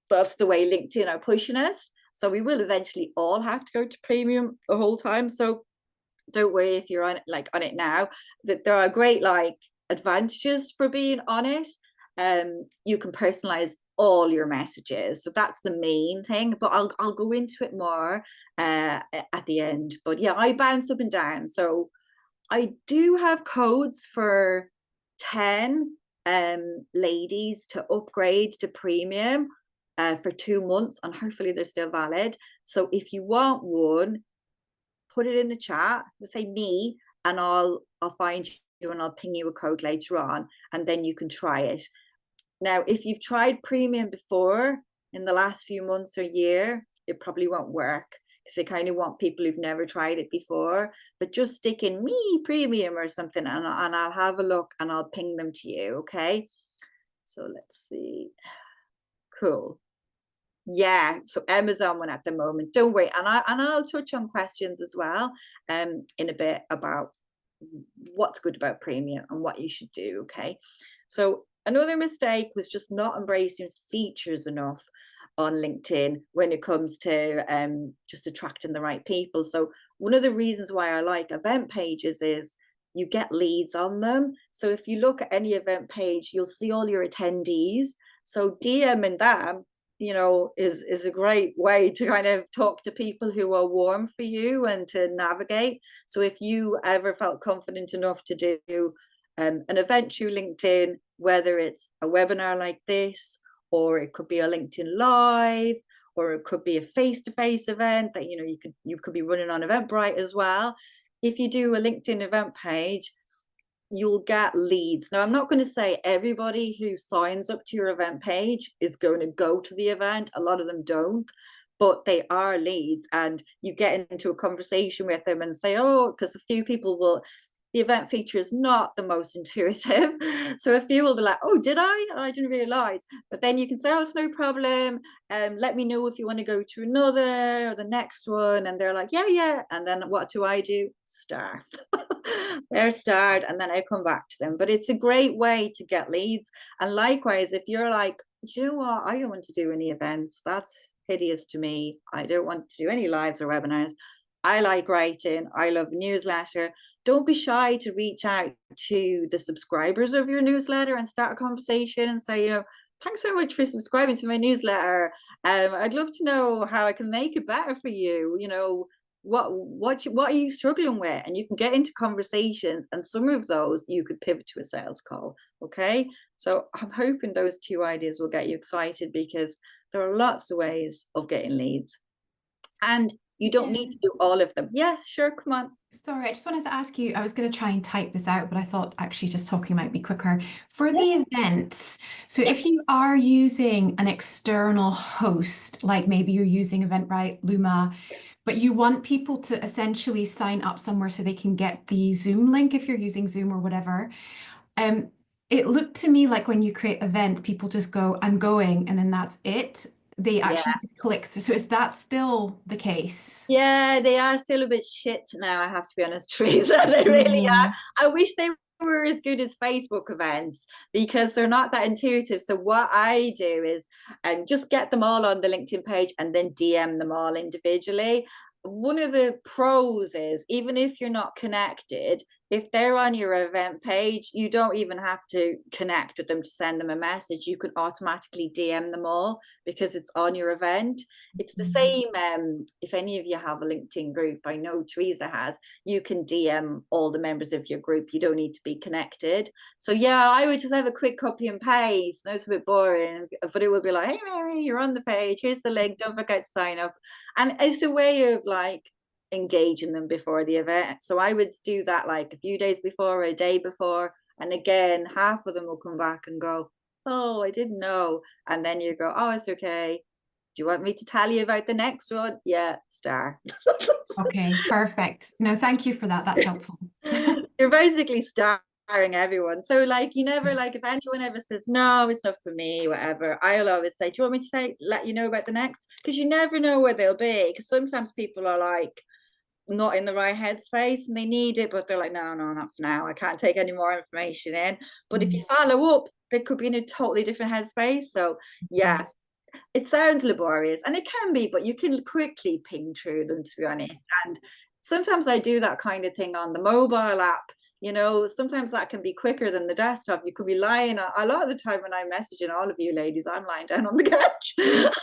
That's the way LinkedIn are pushing us. So we will eventually all have to go to premium the whole time. So don't worry if you're on it now, that there are great advantages for being on it. You can personalize all your messages, so that's the main thing, but I'll go into it more at the end. But yeah, I bounce up and down. So I do have codes for 10 ladies to upgrade to premium for 2 months, and hopefully they're still valid. So if you want one, put it in the chat, say me, and I'll find you and I'll ping you a code later on, and then you can try it. Now, if you've tried premium before in the last few months or year, it probably won't work because they kind of want people who've never tried it before. But just stick in me premium or something, and I'll have a look and I'll ping them to you, okay? So let's see. Cool. Yeah, so Amazon one at the moment. Don't worry, and I'll touch on questions as well in a bit about what's good about premium and what you should do, okay? So another mistake was just not embracing features enough on LinkedIn when it comes to just attracting the right people. So one of the reasons why I like event pages is you get leads on them. So if you look at any event page, you'll see all your attendees. So DMing them is a great way to kind of talk to people who are warm for you and to navigate. So if you ever felt confident enough to do an event through LinkedIn, whether it's a webinar like this, or it could be a LinkedIn Live, or it could be a face-to-face event that you could be running on Eventbrite as well. If you do a LinkedIn event page, you'll get leads. Now, I'm not going to say everybody who signs up to your event page is going to go to the event. A lot of them don't, but they are leads, and you get into a conversation with them and say, oh, because a few people will, the event feature is not the most intuitive. So a few will be like, oh, did I? I didn't realize. But then you can say, oh, it's no problem. Let me know if you want to go to another or the next one. And they're like, yeah. And then what do? Star. They're starred, and then I come back to them. But it's a great way to get leads. And likewise, if you're like, you know what, I don't want to do any events. That's hideous to me. I don't want to do any lives or webinars. I like writing. I love newsletter. Don't be shy to reach out to the subscribers of your newsletter and start a conversation and say, thanks so much for subscribing to my newsletter. I'd love to know how I can make it better for you. What are you struggling with? And you can get into conversations, and some of those you could pivot to a sales call. Okay, so I'm hoping those 2 ideas will get you excited, because there are lots of ways of getting leads, and you don't need to do all of them. Yeah, sure, come on. Sorry, I just wanted to ask you, I was going to try and type this out, but I thought actually just talking might be quicker. For the events, so if you are using an external host, like maybe you're using Eventbrite, Luma, but you want people to essentially sign up somewhere so they can get the Zoom link if you're using Zoom or whatever, it looked to me like when you create events, people just go, I'm going, and then that's it. They actually have to click. So is that still the case? Yeah, they are still a bit shit now, I have to be honest, Teresa. They really are. I wish they were as good as Facebook events because they're not that intuitive. So what I do is just get them all on the LinkedIn page and then DM them all individually. One of the pros is, even if you're not connected, if they're on your event page, you don't even have to connect with them to send them a message. You can automatically DM them all because it's on your event. It's the same, if any of you have a LinkedIn group, I know Teresa has, you can DM all the members of your group. You don't need to be connected. So yeah, I would just have a quick copy and paste. I know it's a bit boring, but it would be like, hey Mary, you're on the page, here's the link, don't forget to sign up. And it's a way of like engaging them before the event. So I would do that like a few days before, a day before, and again, half of them will come back and go, oh, I didn't know. And then you go, oh, it's okay. Do you want me to tell you about the next one? Yeah, star. Okay, perfect. No, thank you for that. That's helpful. You're basically starring everyone. So like, you never, like, if anyone ever says, no, it's not for me, whatever, I'll always say, do you want me to let you know about the next? Because you never know where they'll be. Because sometimes people are like, not in the right headspace and they need it, but they're like, no, not for now. I can't take any more information in. But if you follow up, they could be in a totally different headspace. So yeah, it sounds laborious and it can be, but you can quickly ping through them, to be honest. And sometimes I do that kind of thing on the mobile app. You know, sometimes that can be quicker than the desktop. You could be lying a lot of the time when I'm messaging all of you ladies, I'm lying down on the couch.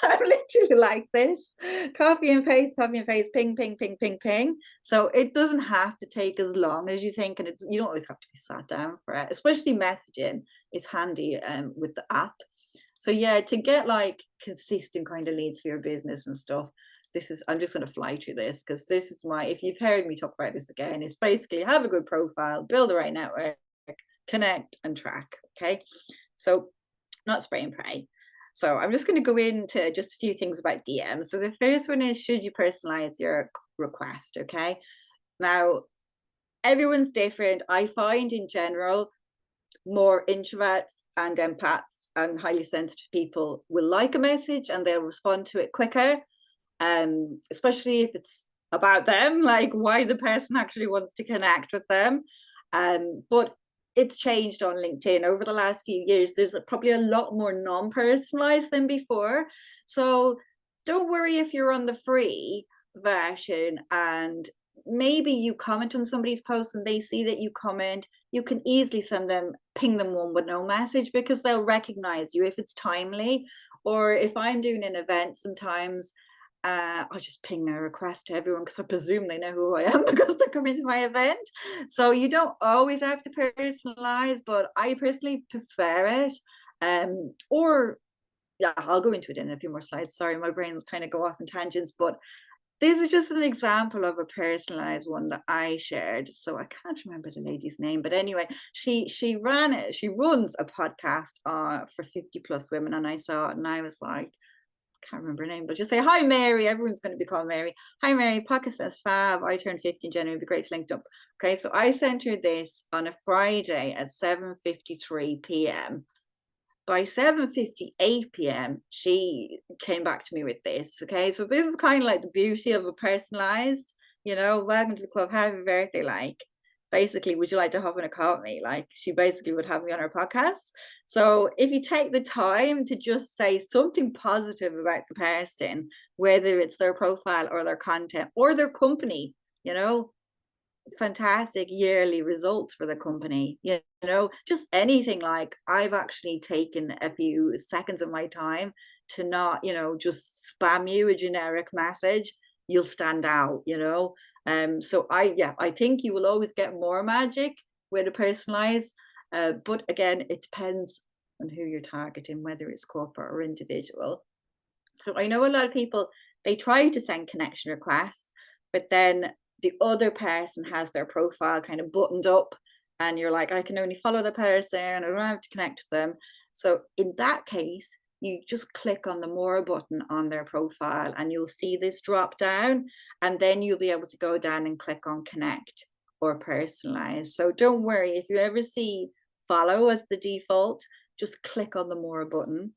I'm literally like this, copy and paste, ping, ping, ping, ping, ping. So it doesn't have to take as long as you think, and you don't always have to be sat down for it. Especially messaging is handy with the app. So yeah, to get like consistent kind of leads for your business and stuff, I'm just going to fly through this because this is if you've heard me talk about this again, it's basically have a good profile, build the right network, connect and track. Okay. So not spray and pray. So I'm just going to go into just a few things about DM. So the first one is, should you personalize your request? Okay. Now, everyone's different. I find in general, more introverts and empaths and highly sensitive people will like a message and they'll respond to it quicker, especially if it's about them, like why the person actually wants to connect with them. But it's changed on LinkedIn over the last few years. There's probably a lot more non-personalized than before. So don't worry if you're on the free version and maybe you comment on somebody's post and they see that you comment, you can easily ping them one with no message because they'll recognize you if it's timely. Or if I'm doing an event, sometimes I'll just ping a request to everyone because I presume they know who I am because they're coming to my event. So you don't always have to personalize, but I personally prefer it. Or yeah, I'll go into it in a few more slides. Sorry, my brain's kind of go off in tangents, but this is just an example of a personalized one that I shared. So I can't remember the lady's name, but anyway, she runs a podcast for 50+ women, and I saw it and I was like, can't remember her name, but just say, hi Mary, everyone's going to be called Mary. Hi Mary, podcast says fab, I turned 50 in January, it'd be great to link up. Okay, so I sent her this on a Friday at 7:53 p.m. By 7:58 p.m. she came back to me with this. Okay, so this is kind of like the beauty of a personalized, welcome to the club, happy birthday, like basically, would you like to hop on a call with me? Like she basically would have me on her podcast. So if you take the time to just say something positive about the person, whether it's their profile or their content or their company, fantastic yearly results for the company, just anything. Like I've actually taken a few seconds of my time to not, just spam you a generic message. You'll stand out, so I think you will always get more magic with a personalized, but again, it depends on who you're targeting, whether it's corporate or individual. So I know a lot of people, they try to send connection requests, but then the other person has their profile kind of buttoned up and you're like, I can only follow the person, I don't have to connect with them. So in that case, you just click on the more button on their profile and you'll see this drop down, and then you'll be able to go down and click on connect or personalize. So don't worry if you ever see follow as the default, just click on the more button,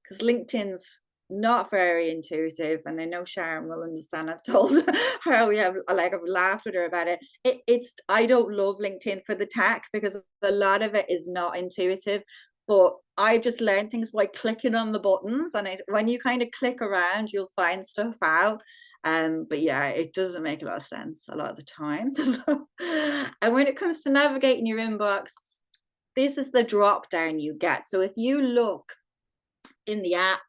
because LinkedIn's not very intuitive, and I know Sharon will understand. I've told her, I've laughed with her about it. It's I don't love LinkedIn for the tech, because a lot of it is not intuitive, but I just learned things by clicking on the buttons, and when you kind of click around, you'll find stuff out. But yeah, it doesn't make a lot of sense a lot of the time. And when it comes to navigating your inbox, this is the drop down you get. So if you look in the app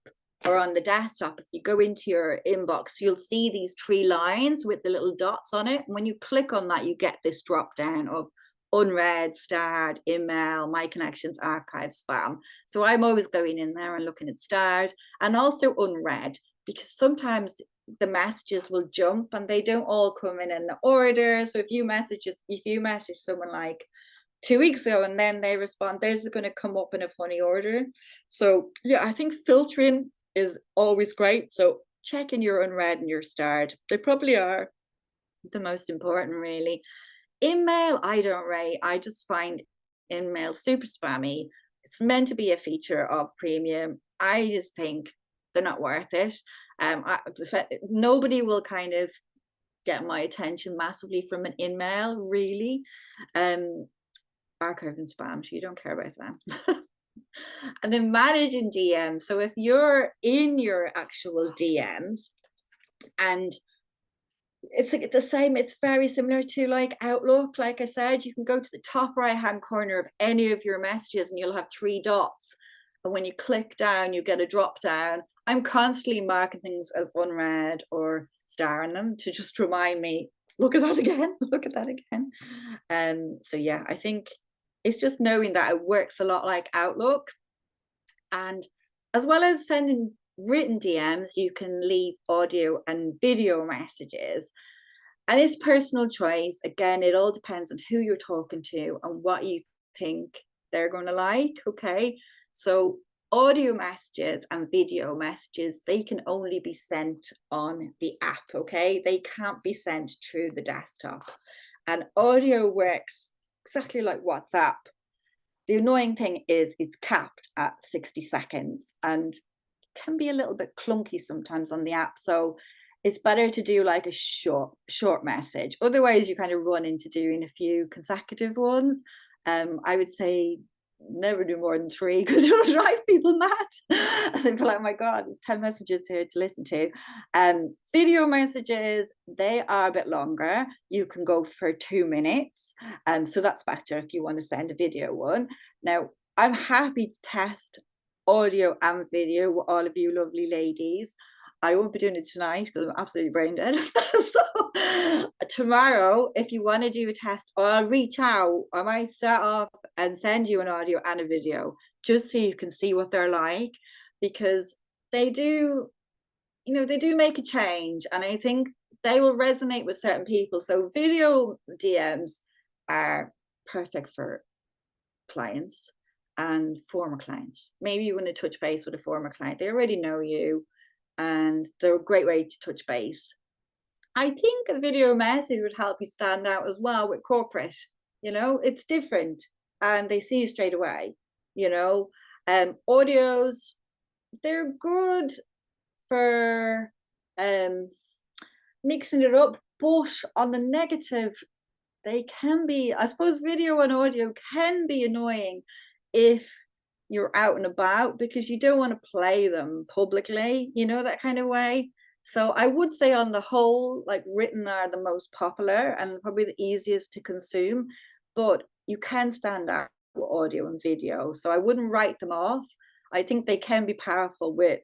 or on the desktop, if you go into your inbox, you'll see these 3 lines with the little dots on it. And when you click on that, you get this drop down of unread, starred, email, my connections, archive, spam. So I'm always going in there and looking at starred and also unread, because sometimes the messages will jump and they don't all come in the order. So if you message someone like 2 weeks ago and then they respond, theirs is going to come up in a funny order. So yeah, I think filtering is always great. So checking your unread and your starred, they probably are the most important, really. Email, I don't rate. I just find email super spammy. It's meant to be a feature of premium. I just think they're not worth it. Nobody will kind of get my attention massively from an email, really. Archive and spam, so you don't care about them. And then managing DMs. So if you're in your actual DMs, and it's like the same, it's very similar to like Outlook. Like I said, you can go to the top right hand corner of any of your messages and you'll have 3 dots, and when you click down you get a drop down. I'm constantly marking things as unread or starring them to just remind me, look at that again, look at that again. So yeah, I think it's just knowing that it works a lot like Outlook. And as well as sending written DMs, you can leave audio and video messages. And it's personal choice. Again, it all depends on who you're talking to and what you think they're going to like. Okay. So audio messages and video messages, they can only be sent on the app. Okay. They can't be sent through the desktop. And audio works exactly like WhatsApp. The annoying thing is it's capped at 60 seconds and can be a little bit clunky sometimes on the app. So it's better to do like a short message. Otherwise, you kind of run into doing a few consecutive ones. I would say never do more than 3 because it'll drive people mad. And they'll be like, oh my God, there's 10 messages here to listen to. Video messages, they are a bit longer. You can go for 2 minutes. So that's better if you want to send a video one. Now, I'm happy to test audio and video with all of you lovely ladies. I won't be doing it tonight because I'm absolutely brain dead. So tomorrow, if you want to do a test, or I'll reach out, I might start off and send you an audio and a video just so you can see what they're like, because they do, they do make a change, and I think they will resonate with certain people. So video DMs are perfect for clients and former clients. Maybe you want to touch base with a former client. They already know you, and they're a great way to touch base. I think a video message would help you stand out as well with corporate. It's different and they see you straight away. Audios, they're good for mixing it up, but on the negative, they can be, I suppose video and audio can be annoying if you're out and about, because you don't want to play them publicly, that kind of way. So I would say on the whole, like, written are the most popular and probably the easiest to consume, but you can stand out with audio and video. So I wouldn't write them off. I think they can be powerful with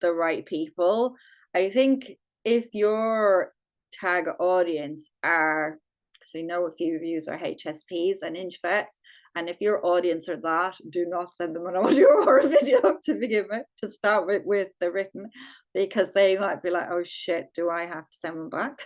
the right people. I think if your target audience are, because I know a few of you are HSPs and introverts, and if your audience are that, do not send them an audio or a video to begin with, to start with the written, because they might be like, oh shit, do I have to send them back?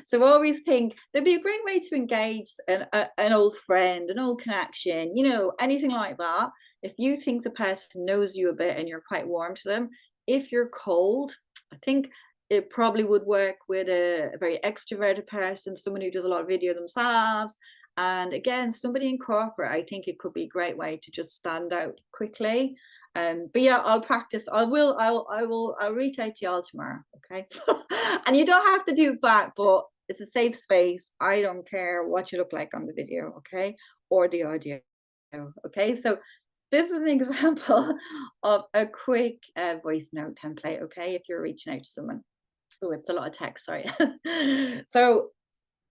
So always think there'd be a great way to engage an old friend, an old connection, anything like that. If you think the person knows you a bit and you're quite warm to them, if you're cold, I think it probably would work with a very extroverted person, someone who does a lot of video themselves, And again, somebody in corporate, I think it could be a great way to just stand out quickly. But yeah, I'll practice. I'll reach out to y'all tomorrow. Okay. And you don't have to do it back, but it's a safe space. I don't care what you look like on the video, okay, or the audio. Okay, so this is an example of a quick voice note template, okay, if you're reaching out to someone. Oh, it's a lot of text, sorry. So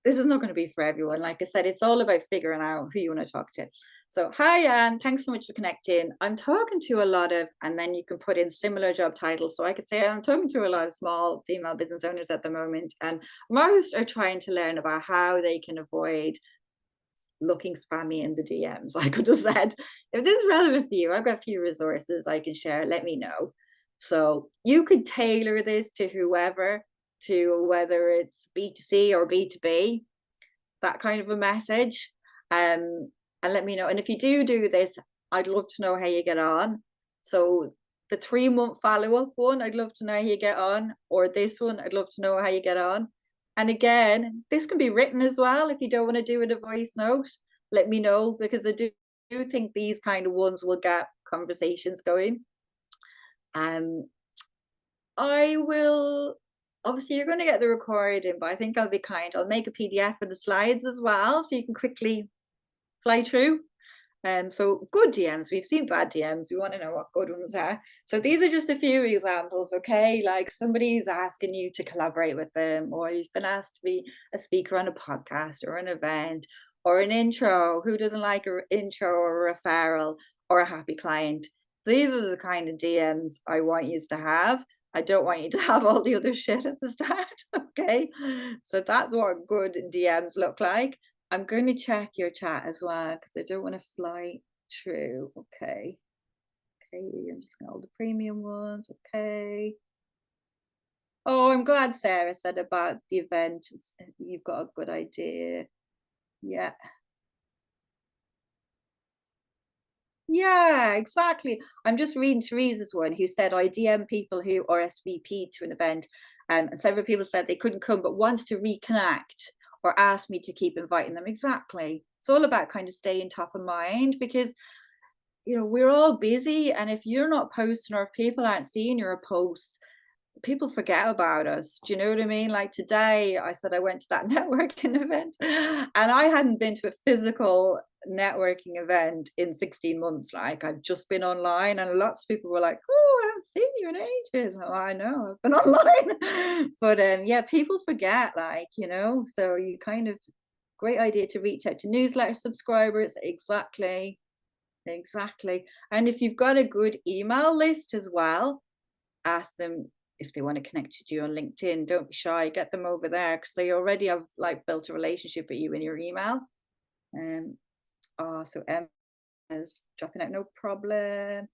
this is not going to be for everyone. Like I said, it's all about figuring out who you want to talk to. So, hi, Anne, thanks so much for connecting. I'm talking to a lot of, and then you can put in similar job titles. So I could say I'm talking to a lot of small female business owners at the moment, and most are trying to learn about how they can avoid looking spammy in the DMs. I could have said, if this is relevant for you, I've got a few resources I can share, let me know. So you could tailor this to whoever, to whether it's B2C or B2B, that kind of a message. And let me know. And if you do this, I'd love to know how you get on. So the 3-month follow-up one, I'd love to know how you get on, or this one, I'd love to know how you get on. And again, this can be written as well. If you don't want to do it a voice note, let me know, because I do think these kind of ones will get conversations going. I will, obviously you're going to get the recording, but I think I'll be kind. I'll make a PDF of the slides as well, so you can quickly fly through. So good DMs, we've seen bad DMs, we want to know what good ones are. So these are just a few examples, okay? Like somebody's asking you to collaborate with them, or you've been asked to be a speaker on a podcast or an event, or an intro. Who doesn't like an intro or a referral or a happy client? These are the kind of DMs I want you to have. I don't want you to have all the other shit at the start, okay? So that's what good DMs look like. I'm going to check your chat as well, because I don't want to fly through. Okay. Okay, I'm just going to all the premium ones. Okay. Oh, I'm glad Sarah said about the event. You've got a good idea. Yeah. Yeah, exactly. I'm just reading Teresa's one, who said, I DM people who RSVP to an event, and several people said they couldn't come but wants to reconnect or ask me to keep inviting them. Exactly. It's all about kind of staying top of mind, because you know, we're all busy, and if you're not posting, or if people aren't seeing your posts, people forget about us. Do you know what I mean? Like today, I said I went to that networking event, and I hadn't been to a physical networking event in 16 months. Like I've just been online, and lots of people were like, oh, I haven't seen you in ages. Oh, I know, I've been online. But yeah, people forget, like, you know, so you kind of, great idea to reach out to newsletter subscribers. Exactly. And if you've got a good email list as well, ask them if they want to connect to you on LinkedIn. Don't be shy, get them over there, because they already have like built a relationship with you in your email. So Emma's dropping out, no problem.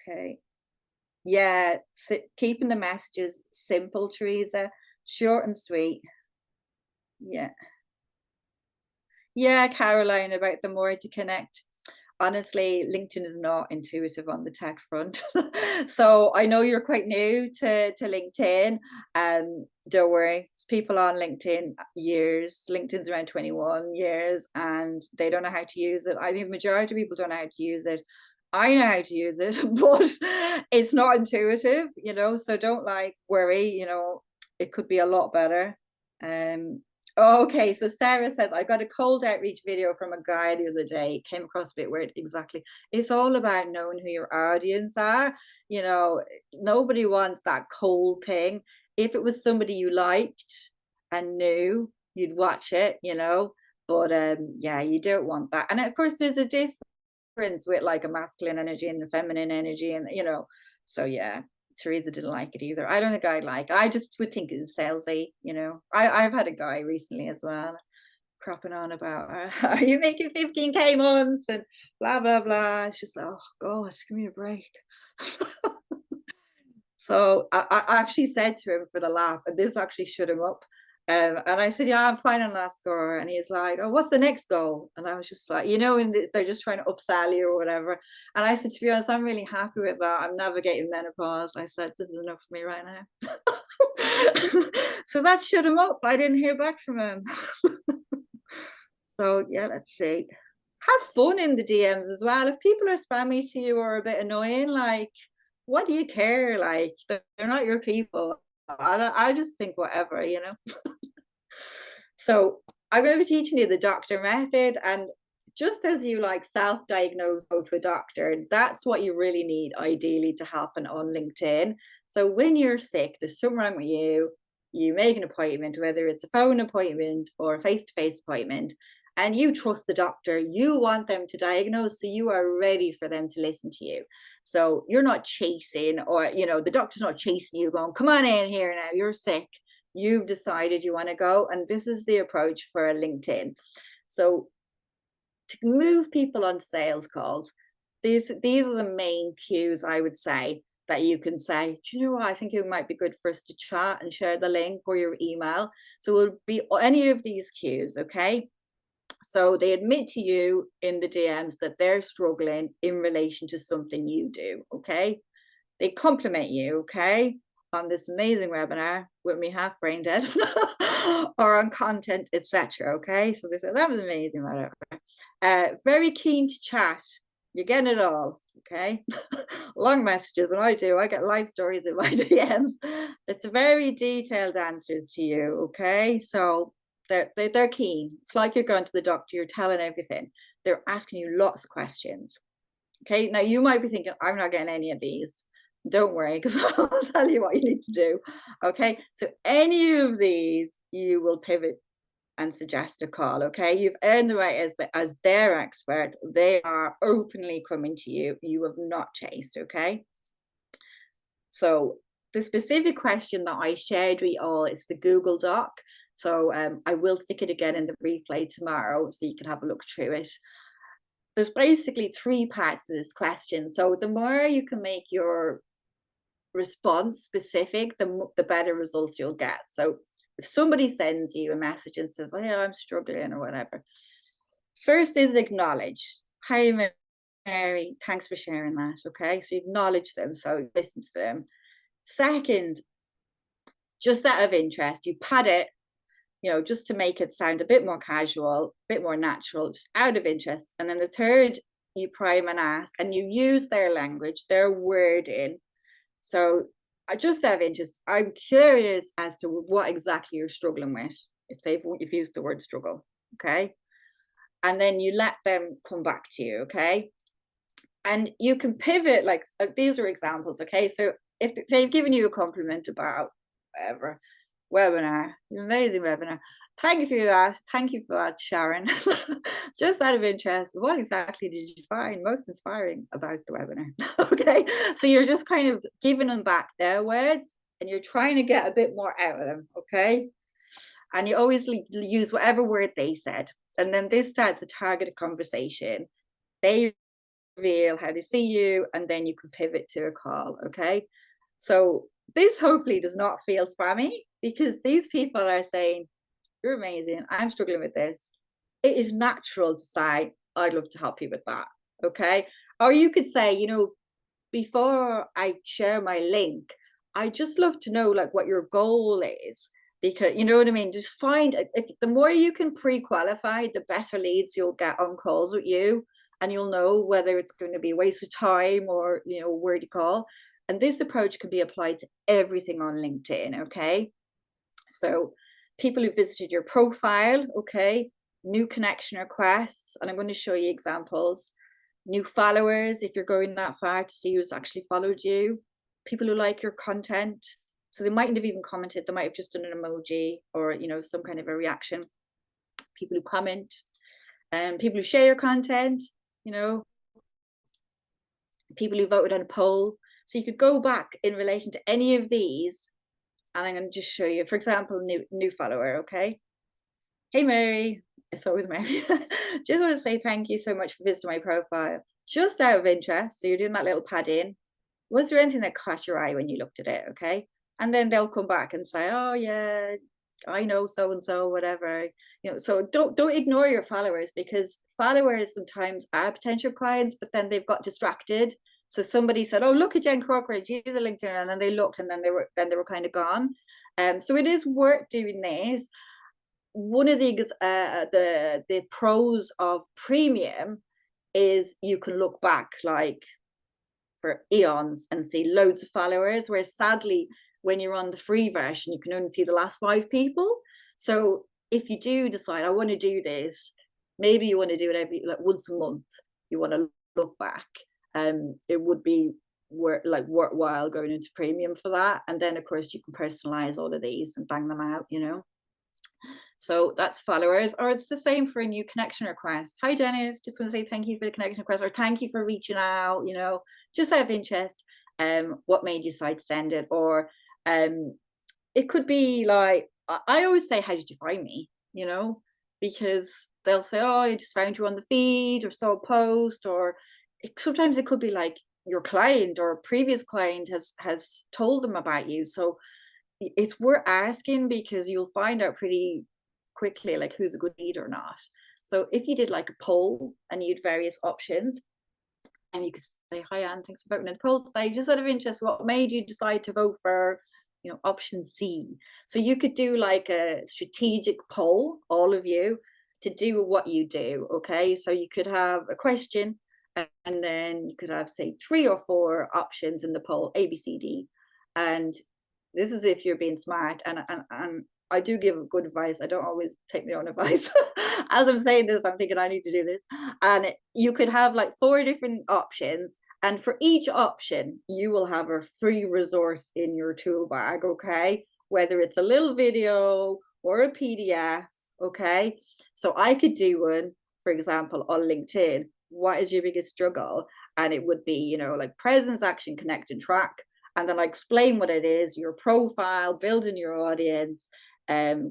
Okay. Yeah, so keeping the messages simple, Teresa, short and sweet. Yeah, Caroline, about the more to connect. Honestly, LinkedIn is not intuitive on the tech front. So I know you're quite new to LinkedIn. Don't worry, there's people on LinkedIn years. LinkedIn's around 21 years, and they don't know how to use it. I think the majority of people don't know how to use it. I know how to use it, but it's not intuitive, you know, so don't like worry, you know, it could be a lot better. Okay, so Sarah says, I got a cold outreach video from a guy the other day, came across a bit weird. Exactly. It's all about knowing who your audience are. You know, nobody wants that cold thing. If it was somebody you liked and knew, you'd watch it, you know. But yeah, you don't want that. And of course, there's a difference with like a masculine energy and the feminine energy, and you know, so yeah. Teresa didn't like it either. I don't think I'd like it. I just would think it was salesy, you know. I've had a guy recently as well cropping on about, are you making 15K months and blah blah blah. It's just like, oh god, give me a break. So I actually said to him for the laugh, and this actually shut him up. And I said, yeah, I'm fine on last score. And he's like, oh, what's the next goal? And I was just like, you know, and they're just trying to upsell you or whatever. And I said, to be honest, I'm really happy with that. I'm navigating menopause. I said, this is enough for me right now. So that shut him up. I didn't hear back from him. So yeah, let's see. Have fun in the DMs as well. If people are spammy to you or a bit annoying, like, what do you care? Like, they're not your people. I just think whatever, you know. So I'm going to be teaching you the doctor method, and just as you like self-diagnose, go to a doctor, that's what you really need ideally to happen on LinkedIn. So when you're sick, there's something wrong with you, you make an appointment, whether it's a phone appointment or a face-to-face appointment, and you trust the doctor, you want them to diagnose, so you are ready for them to listen to you. So you're not chasing, or, you know, the doctor's not chasing you going, come on in here now, you're sick. You've decided you want to go, and this is the approach for LinkedIn. So to move people on sales calls, these are the main cues, I would say, that you can say, do you know what, I think it might be good for us to chat and share the link or your email. So it will be any of these cues, okay? So they admit to you in the DMs that they're struggling in relation to something you do, okay? They compliment you, okay, on this amazing webinar with me half brain dead or on content, etc. Okay, so they say that was amazing, whatever. Very keen to chat. You're getting it all, okay? Long messages, and I get live stories in my DMs. It's very detailed answers to you, okay? So they're keen. It's like you're going to the doctor, you're telling everything. They're asking you lots of questions. Okay, now you might be thinking, I'm not getting any of these. Don't worry, because I'll tell you what you need to do. Okay, so any of these, you will pivot and suggest a call. Okay, you've earned the right as their expert. They are openly coming to you. You have not chased. Okay, so the specific question that I shared with you all is the Google Doc. So I will stick it again in the replay tomorrow, so you can have a look through it. There's basically 3 parts to this question. So the more you can make your response specific, the better results you'll get. So if somebody sends you a message and says, oh yeah, I'm struggling or whatever, first is acknowledge. Hi Mary, thanks for sharing that. Okay, so you acknowledge them, so listen to them. Second, just out of interest, you pad it, you know, just to make it sound a bit more casual, a bit more natural, just out of interest. And then the third, you prime and ask, and you use their language, their wording. So just out of interest, I'm curious as to what exactly you're struggling with, if you've used the word struggle, okay? And then you let them come back to you, okay? And you can pivot, like these are examples, okay? So if they've given you a compliment about whatever, webinar, amazing webinar, thank you for that, Sharon. Just out of interest, what exactly did you find most inspiring about the webinar? Okay, so you're just kind of giving them back their words, and you're trying to get a bit more out of them, okay? And you always use whatever word they said, and then this starts a targeted conversation. They reveal how they see you, and then you can pivot to a call, okay? So this hopefully does not feel spammy, because these people are saying, you're amazing, I'm struggling with this. It is natural to say, I'd love to help you with that, okay? Or you could say, you know, before I share my link, I just love to know like what your goal is, because you know what I mean? Just find, if the more you can pre-qualify, the better leads you'll get on calls with you, and you'll know whether it's going to be a waste of time or, you know, where to call. And this approach can be applied to everything on LinkedIn, okay? So people who visited your profile, okay, new connection requests, and I'm going to show you examples. New followers, if you're going that far to see who's actually followed you. People who like your content, so they mightn't have even commented, they might have just done an emoji or, you know, some kind of a reaction. People who comment, and people who share your content, you know, people who voted on a poll. So you could go back in relation to any of these, and I'm going to just show you, for example, new follower, okay? Hey Mary, it's always Mary. Just want to say thank you so much for visiting my profile. Just out of interest, so you're doing that little pad in. Was there anything that caught your eye when you looked at it, okay? And then they'll come back and say, oh yeah, I know so-and-so, whatever. You know, so don't ignore your followers, because followers sometimes are potential clients, but then they've got distracted. So somebody said, oh, look at Jen Corcoran, she's a LinkedIn, and then they looked, and then they were kind of gone. So it is worth doing this. one of the pros of premium is you can look back like for eons and see loads of followers, whereas sadly when you're on the free version you can only see the last 5 people. So if you do decide I want to do this, maybe you want to do it every like once a month, you want to look back, it would be worthwhile going into premium for that. And then of course you can personalize all of these and bang them out, you know. So that's followers. Or it's the same for a new connection request. Hi Dennis, just want to say thank you for the connection request, or thank you for reaching out, you know, just out of interest. What made you decide to send it? Or it could be like, I always say, how did you find me? You know, because they'll say, oh, I just found you on the feed or saw a post. Or sometimes it could be like your client or a previous client has told them about you. So it's worth asking, because you'll find out pretty quickly like who's a good lead or not. So if you did like a poll and you had various options, and you could say, hi Anne, thanks for voting in the poll today, just out of interest, what made you decide to vote for, you know, option C? So you could do like a strategic poll, all of you, to do what you do. Okay, so you could have a question, and then you could have, say, 3 or 4 options in the poll, A, B, C, D. And this is if you're being smart. And I do give good advice. I don't always take my own advice. As I'm saying this, I'm thinking I need to do this. And you could have like 4 different options. And for each option, you will have a free resource in your tool bag, okay? Whether it's a little video or a PDF, okay? So I could do one, for example, on LinkedIn. What is your biggest struggle? And it would be, you know, like presence, action, connect, and track. And then I explain what it is, your profile, building your audience,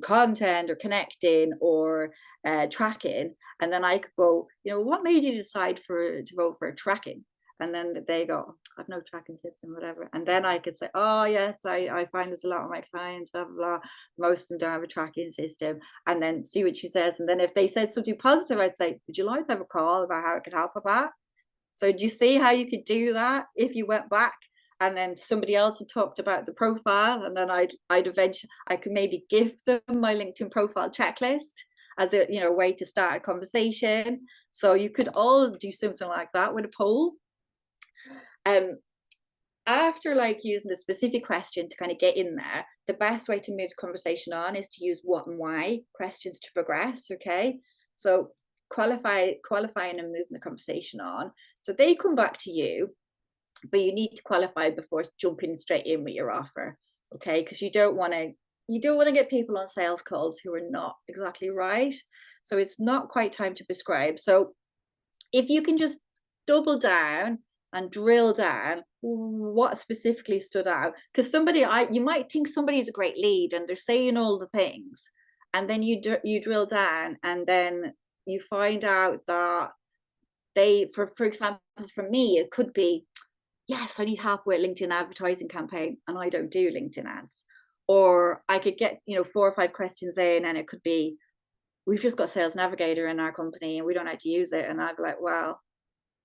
content or connecting or tracking. And then I could go, you know, what made you decide to vote for tracking? And then they go, I've no tracking system, whatever. And then I could say, oh yes, I find this a lot of my clients, blah, blah, blah. Most of them don't have a tracking system. And then see what she says. And then if they said something positive, I'd say, would you like to have a call about how I could help with that? So do you see how you could do that if you went back? And then somebody else had talked about the profile, and then I'd eventually, I could maybe gift them my LinkedIn profile checklist as a, you know, way to start a conversation. So you could all do something like that with a poll. After like using the specific question to kind of get in there, the best way to move the conversation on is to use what and why questions to progress. Okay, so qualifying and moving the conversation on. So they come back to you, but you need to qualify before jumping straight in with your offer, okay? Because you don't want to get people on sales calls who are not exactly right. So it's not quite time to prescribe. So if you can just double down and drill down what specifically stood out, because you might think somebody is a great lead and they're saying all the things, and then you drill down, and then you find out that they, for example, for me, it could be, yes, I need help with LinkedIn advertising campaign and I don't do LinkedIn ads. Or I could get, you know, 4 or 5 questions in, and it could be, we've just got Sales Navigator in our company and we don't know how to use it. And I'd be like, well,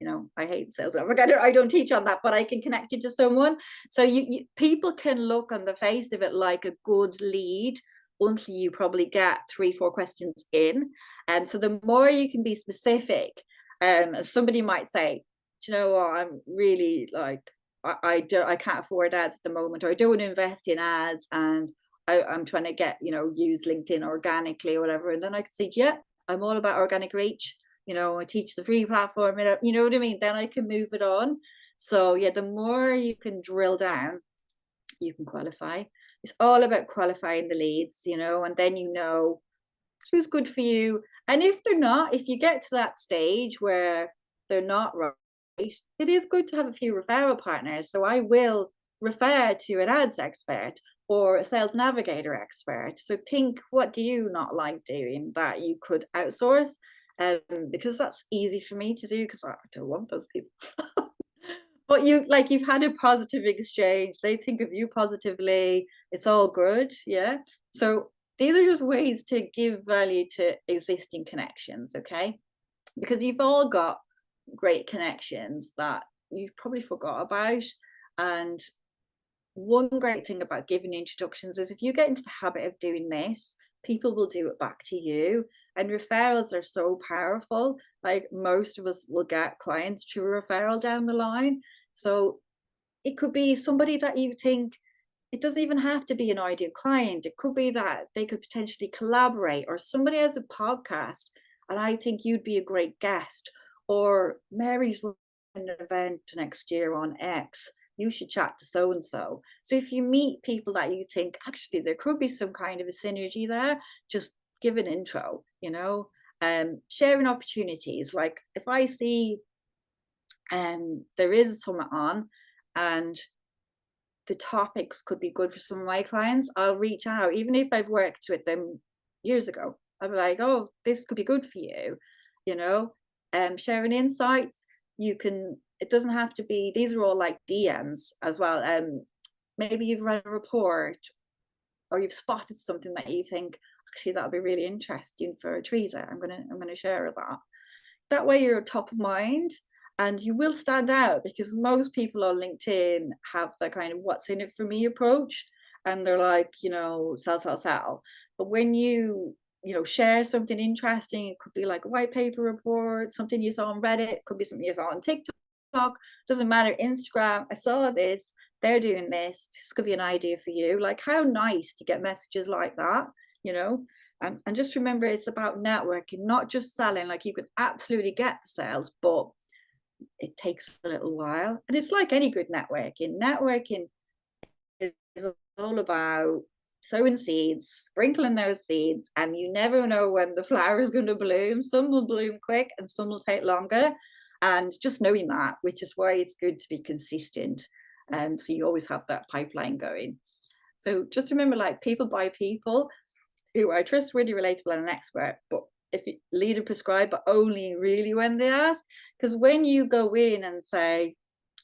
you know, I hate Sales Navigator. I don't teach on that, but I can connect you to someone. So people can look on the face of it like a good lead until you probably get 3 or 4 questions in. And so the more you can be specific, somebody might say, you know what, I'm really like, I can't afford ads at the moment, or I don't want to invest in ads, and I'm trying to get, you know, use LinkedIn organically or whatever. And then I could say, yeah, I'm all about organic reach. You know, I teach the free platform, you know what I mean? Then I can move it on. So yeah, the more you can drill down, you can qualify. It's all about qualifying the leads, you know, and then you know who's good for you. And if they're not, if you get to that stage where they're not right, it is good to have a few referral partners. So I will refer to an ads expert or a Sales Navigator expert. So think, what do you not like doing that you could outsource? Because that's easy for me to do, because I don't want those people. But you've had a positive exchange, they think of you positively, it's all good. Yeah, so these are just ways to give value to existing connections, okay? Because you've all got great connections that you've probably forgot about. And one great thing about giving introductions is if you get into the habit of doing this, people will do it back to you. And referrals are so powerful. Like most of us will get clients through a referral down the line. So it could be somebody that you think, it doesn't even have to be an ideal client. It could be that they could potentially collaborate, or somebody has a podcast and I think you'd be a great guest, or Mary's running an event next year on X. You should chat to so and so. So if you meet people that you think actually there could be some kind of a synergy there, just give an intro, sharing opportunities. Like if I see there is someone on and the topics could be good for some of my clients, I'll reach out, even if I've worked with them years ago. I'll be like, oh, this could be good for you, sharing insights. It doesn't have to be, these are all like DMs as well. Maybe you've read a report or you've spotted something that you think, actually, that'll be really interesting for Teresa. I'm gonna share that. That way you're top of mind. And you will stand out, because most people on LinkedIn have the kind of what's in it for me approach. And they're like, sell. But when you share something interesting, it could be like a white paper report, something you saw on Reddit, it could be something you saw on TikTok, doesn't matter, Instagram, I saw this, they're doing this could be an idea for you. Like, how nice to get messages like that, and just remember, it's about networking, not just selling. Like, you can absolutely get the sales, but it takes a little while. And it's like any good networking is all about sowing seeds, sprinkling those seeds, and you never know when the flower is going to bloom. Some will bloom quick and some will take longer, and just knowing that, which is why it's good to be consistent, so you always have that pipeline going. So just remember, like, people buy people who are trustworthy, relatable, and an expert. But if you lead and prescribe, but only really when they ask. Because when you go in and say,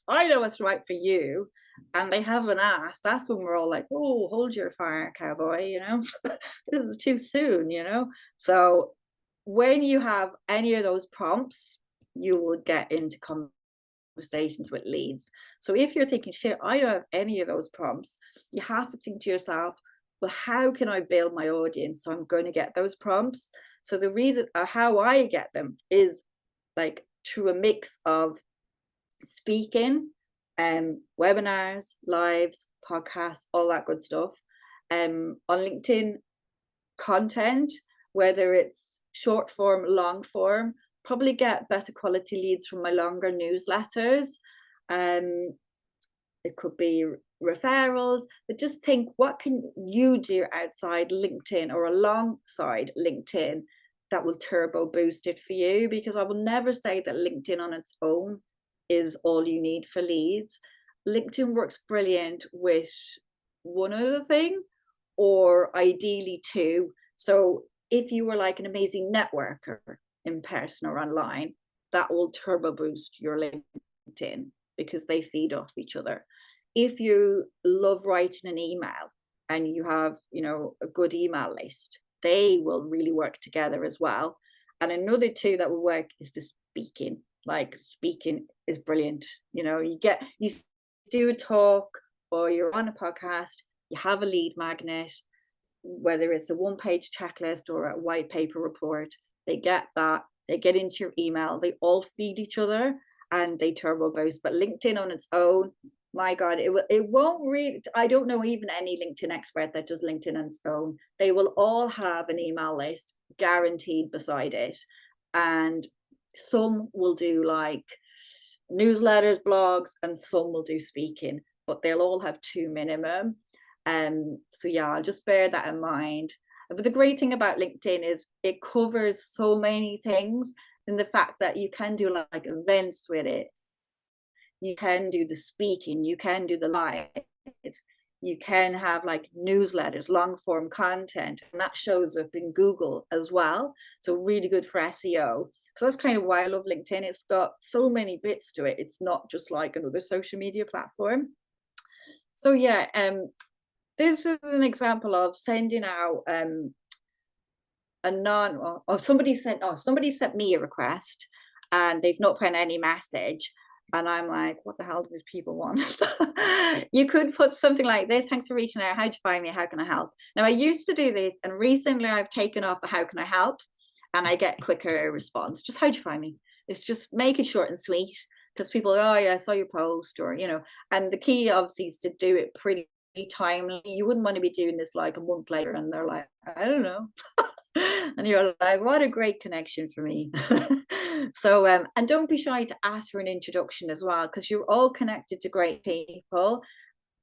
I know what's right for you, and they haven't asked, that's when we're all like, oh, hold your fire, cowboy, this is too soon, So when you have any of those prompts, you will get into conversations with leads. So if you're thinking, shit, I don't have any of those prompts, you have to think to yourself, well, how can I build my audience so I'm going to get those prompts? So the reason how I get them is like through a mix of speaking, webinars, lives, podcasts, all that good stuff. On LinkedIn content, whether it's short form, long form, probably get better quality leads from my longer newsletters. It could be referrals, but just think, what can you do outside LinkedIn or alongside LinkedIn that will turbo boost it for you? Because I will never say that LinkedIn on its own is all you need for leads. LinkedIn works brilliant with one other thing, or ideally two. So if you were like an amazing networker in person or online, that will turbo boost your LinkedIn, because they feed off each other. If you love writing an email and you have, a good email list, they will really work together as well. And another two that will work is the speaking. Like, speaking is brilliant. You do a talk or you're on a podcast, you have a lead magnet, whether it's a one-page checklist or a white paper report, they get that, they get into your email, they all feed each other and they turbo boost. But LinkedIn on its own, my God, it won't really, I don't know even any LinkedIn expert that does LinkedIn on its own. They will all have an email list guaranteed beside it. And some will do like newsletters, blogs, and some will do speaking, but they'll all have two minimum. So yeah, I'll just bear that in mind. But the great thing about LinkedIn is it covers so many things, and the fact that you can do like events with it, you can do the speaking, you can do the lives, you can have like newsletters, long form content, and that shows up in Google as well. So really good for SEO. So that's kind of why I love LinkedIn. It's got so many bits to it. It's not just like another social media platform. So yeah, this is an example of sending out somebody sent me a request and they've not put any message. And I'm like, what the hell do these people want? You could put something like this: thanks for reaching out. How'd you find me? How can I help? Now, I used to do this, and recently I've taken off the how can I help, and I get quicker response. Just how'd you find me? It's just make it short and sweet, because people, oh yeah, I saw your post, or and the key obviously is to do it pretty timely. You wouldn't want to be doing this like a month later and they're like, I don't know. And you're like, what a great connection for me. So and don't be shy to ask for an introduction as well, because you're all connected to great people.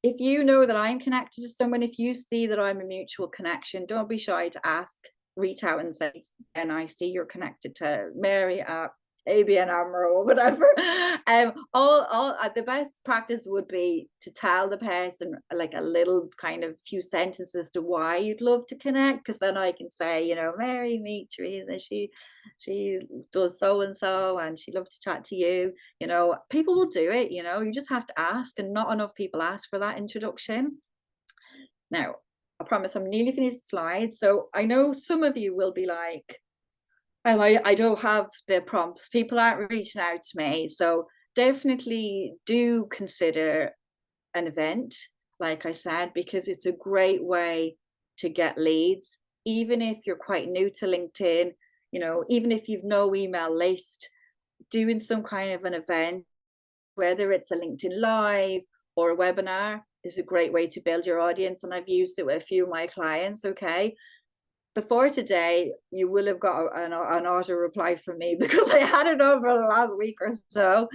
If you know that I'm connected to someone, if you see that I'm a mutual connection, don't be shy to ask, reach out and say, and I see you're connected to Mary at ABN AMRO or whatever. All the best practice would be to tell the person like a little kind of few sentences to why you'd love to connect, because then I can say, Mary, meet Teresa, she does so and so, and she'd love to chat to you. People will do it. You just have to ask, and not enough people ask for that introduction. Now, I promise I'm nearly finished the slides. So I know some of you will be like, I don't have the prompts. People aren't reaching out to me. So definitely do consider an event, like I said, because it's a great way to get leads. Even if you're quite new to LinkedIn, even if you've no email list, doing some kind of an event, whether it's a LinkedIn Live or a webinar, is a great way to build your audience. And I've used it with a few of my clients. Okay. Before today, you will have got an auto reply from me because I had it over the last week or so.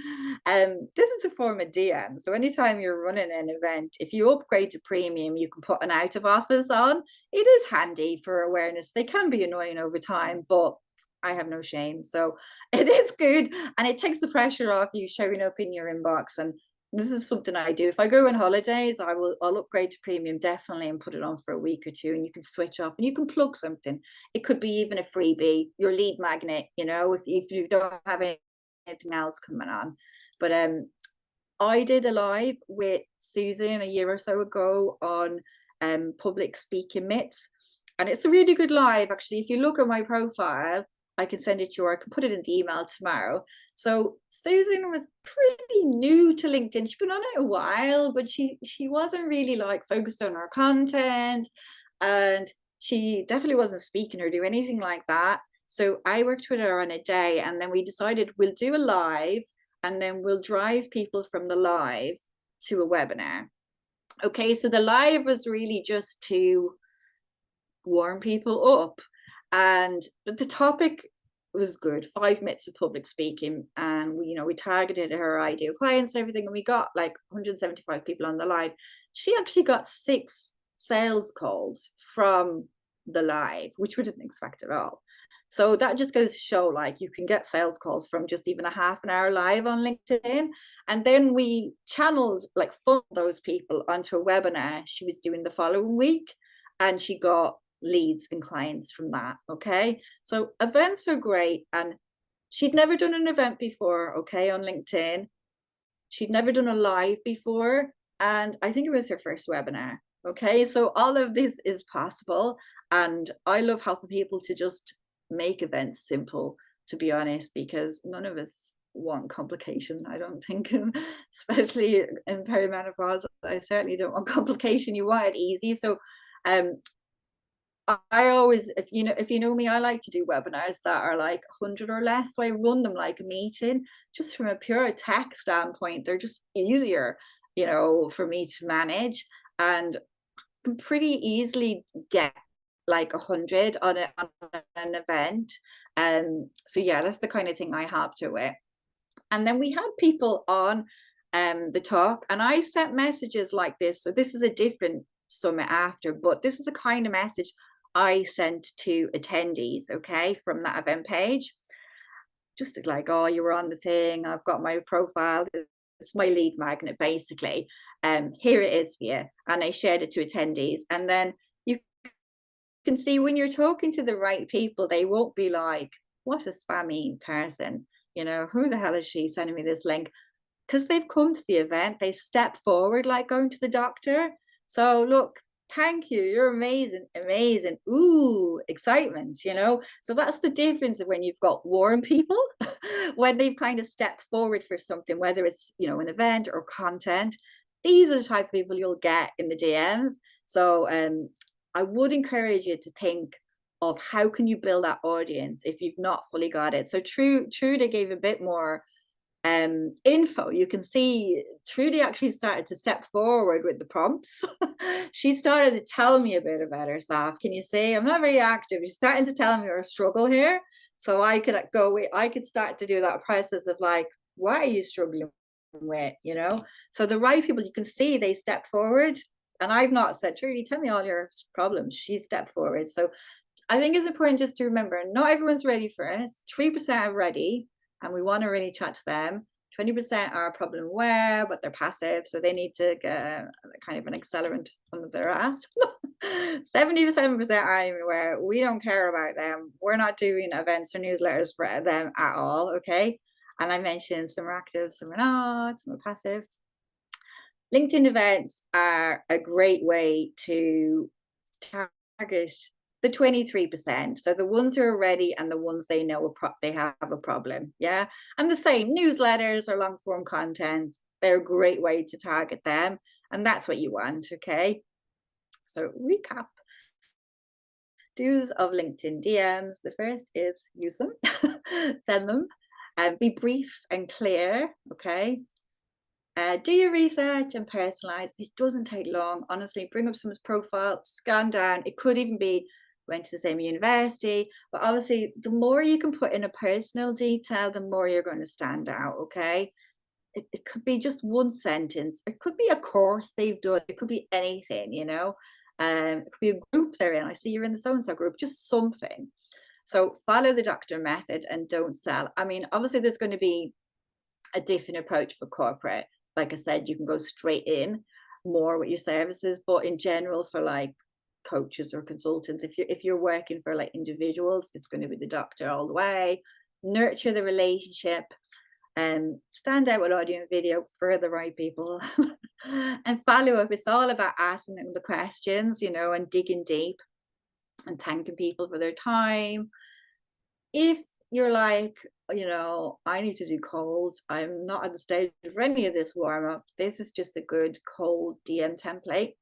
This is a form of DM. So anytime you're running an event, if you upgrade to premium, you can put an out of office on. It is handy for awareness. They can be annoying over time, but I have no shame. So it is good. And it takes the pressure off you showing up in your inbox. And this is something I do. If I go on holidays, I'll upgrade to premium definitely and put it on for a week or two, and you can switch off and you can plug something. It could be even a freebie, your lead magnet, if you don't have anything else coming on. But I did a live with Susan a year or so ago on public speaking myths, and it's a really good live. Actually, if you look at my profile, I can send it to you, or I can put it in the email tomorrow. So Susan was pretty new to LinkedIn. She'd been on it a while, but she wasn't really like focused on her content, and she definitely wasn't speaking or do anything like that. So I worked with her on a day, and then we decided we'll do a live, and then we'll drive people from the live to a webinar. Okay, so the live was really just to warm people up. And the topic was good, 5 minutes of public speaking, and we targeted her ideal clients and everything, and we got like 175 people on the live. She actually got 6 sales calls from the live, which we didn't expect at all. So that just goes to show, like, you can get sales calls from just even a half an hour live on LinkedIn. And then we channeled, like, funneled those people onto a webinar she was doing the following week, and she got leads and clients from that. Okay, so events are great, and she'd never done an event before, okay, on LinkedIn. She'd never done a live before, and I think it was her first webinar. Okay, so all of this is possible, and I love helping people to just make events simple, to be honest, because none of us want complication, I don't think. Especially in perimenopause, I certainly don't want complication. You want it easy. So I always, if you know me, I like to do webinars that are like 100 or less. So I run them like a meeting, just from a pure tech standpoint. They're just easier, for me to manage, and can pretty easily get like 100 on an event. So yeah, that's the kind of thing I helped her with. And then we had people on the talk, and I sent messages like this. So this is a different summit after, but this is a kind of message I sent to attendees, okay, from that event page. Just like, oh, you were on the thing, I've got my profile, it's my lead magnet, basically. Here it is for you. And I shared it to attendees. And then you can see when you're talking to the right people, they won't be like, what a spammy person, who the hell is she sending me this link? Because they've come to the event, they've stepped forward like going to the doctor. So look, thank you, you're amazing, amazing. Ooh, excitement, you know. So that's the difference of when you've got warm people, when they've kind of stepped forward for something, whether it's, you know, an event or content. These are the type of people you'll get in the DMs. So I would encourage you to think of how can you build that audience if you've not fully got it. So Trudy gave a bit more info. You can see Trudy actually started to step forward with the prompts. She started to tell me a bit about herself. Can you see? I'm not very active. She's starting to tell me her struggle here. So I could start to do that process of like, what are you struggling with, you know? So the right people, you can see they step forward. And I've not said, Trudy, tell me all your problems. She stepped forward. So I think it's important just to remember, not everyone's ready for it. 3% are ready, and we want to really chat to them. 20% are problem aware, but they're passive, so they need to get kind of an accelerant under their ass. 77% aren't even aware. We don't care about them. We're not doing events or newsletters for them at all, okay? And I mentioned some are active, some are not, some are passive. LinkedIn events are a great way to target the 23%, so the ones who are ready and the ones they know they have a problem. Yeah, and the same newsletters or long form content, they're a great way to target them, and that's what you want. Okay, so recap do's of LinkedIn DMs. The first is use them, send them, and be brief and clear. Okay, do your research and personalize. It doesn't take long, honestly. Bring up someone's profile, scan down. It could even be went to the same university, but obviously the more you can put in a personal detail, the more you're going to stand out. Okay, it could be just one sentence, it could be a course they've done, it could be anything, you know. It could be a group they're in. I see you're in the so-and-so group, just something. So follow the doctor method and don't sell. I mean, obviously there's going to be a different approach for corporate. Like I said, you can go straight in more with your services, but in general, for like coaches or consultants, if you're working for like individuals, it's going to be the doctor all the way. Nurture the relationship, and stand out with audio and video for the right people. And follow up, it's all about asking them the questions, you know, and digging deep and thanking people for their time. If you're like, you know, I need to do cold, I'm not at the stage of any of this warm up, this is just a good cold DM template.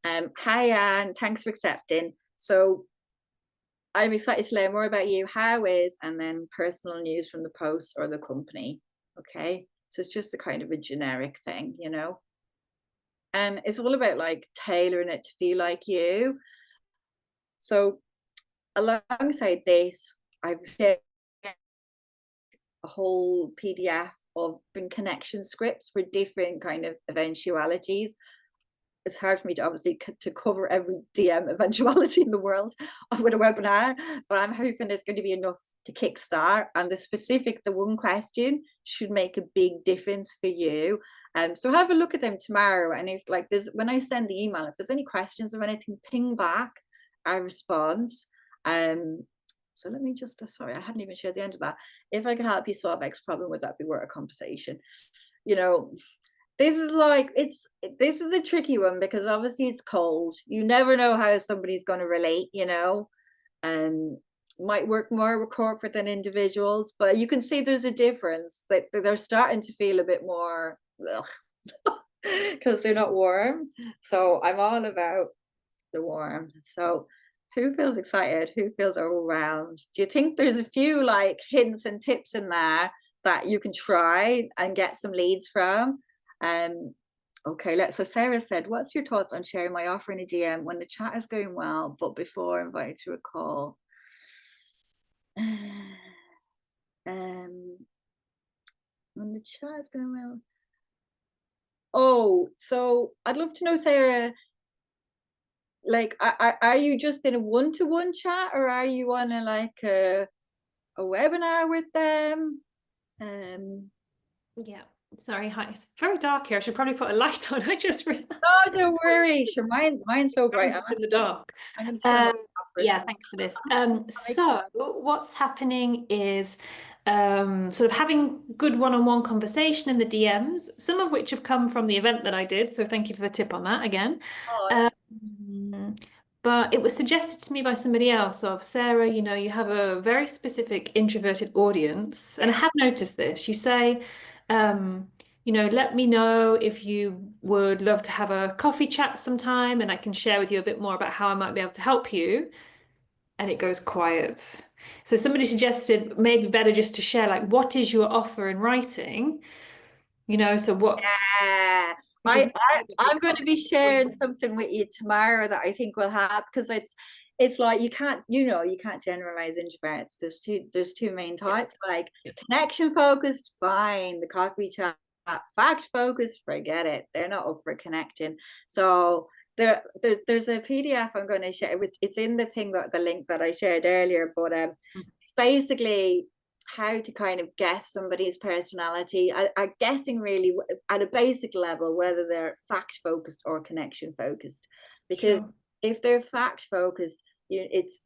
Hi Anne, thanks for accepting. So I'm excited to learn more about you. How is, and then personal news from the post or the company. Okay, so it's just a kind of a generic thing, you know. And it's all about like tailoring it to feel like you. So alongside this, I've shared a whole PDF of connection scripts for different kind of eventualities. It's hard for me to obviously to cover every DM eventuality in the world with a webinar, but I'm hoping there's going to be enough to kickstart, and the one question should make a big difference for you. So have a look at them tomorrow, and if like there's, when I send the email, if there's any questions or anything, ping back our response. So let me just, sorry, I hadn't even shared the end of that. If I can help you solve X problem, would that be worth a conversation? You know, this is a tricky one, because obviously it's cold. You never know how somebody's going to relate, you know. Might work more with corporate than individuals, but you can see there's a difference, that they're starting to feel a bit more because they're not warm. So I'm all about the warm. So who feels excited? Who feels overwhelmed? Do you think there's a few like hints and tips in there that you can try and get some leads from? Okay, so Sarah said, what's your thoughts on sharing my offer in a DM when the chat is going well, but before invited to a call? When the chat is going well. Oh, so I'd love to know, Sarah, like, are you just in a one-to-one chat, or are you on a webinar with them? Yeah, sorry, hi, it's very dark here. I should probably put a light on. I just realized. Oh, don't worry, sure, mine's so bright. I'm just in the dark. I'm gonna yeah, thanks for this. So what's happening is sort of having good one-on-one conversation in the DMs, some of which have come from the event that I did. So thank you for the tip on that again. but it was suggested to me by somebody else of, Sarah, you know, you have a very specific introverted audience. And I have noticed this. You say, you know, let me know if you would love to have a coffee chat sometime and I can share with you a bit more about how I might be able to help you. And it goes quiet. So somebody suggested maybe better just to share, like, what is your offer in writing? You know, so what Yeah. I'm going to be sharing something with you tomorrow that I think will help, because it's like you can't generalize introverts. There's two main types, like connection focused, fine. The coffee chat, fact focused, forget it. They're not up for connecting. So there's a PDF I'm going to share. It's in the thing, that the link that I shared earlier, but it's basically how to kind of guess somebody's personality. I'm guessing really at a basic level whether they're fact focused or connection focused, because if they're fact focused, it's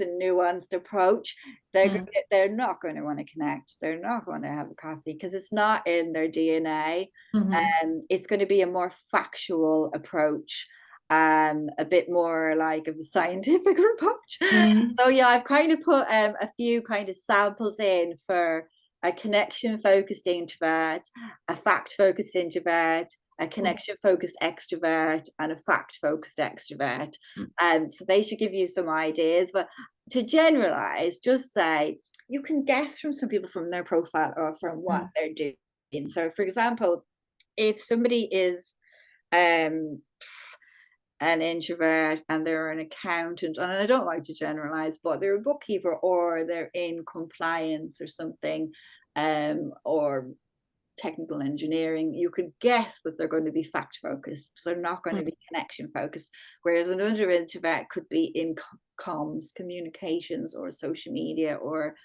a nuanced approach. They're not going to want to connect. They're not going to have a coffee because it's not in their DNA. It's going to be a more factual approach, a bit more like of a scientific approach. So yeah, I've kind of put a few kind of samples in for a connection focused introvert, a fact focused introvert, a connection focused extrovert, and a fact focused extrovert. So they should give you some ideas. But to generalize, just say you can guess from some people from their profile or from what they're doing. So for example, if somebody is an introvert and they're an accountant, and I don't like to generalize, but they're a bookkeeper or they're in compliance or something, or technical engineering, you could guess that they're going to be fact focused. They're not going to be connection focused. Whereas another introvert could be in comms, communications, or social media, or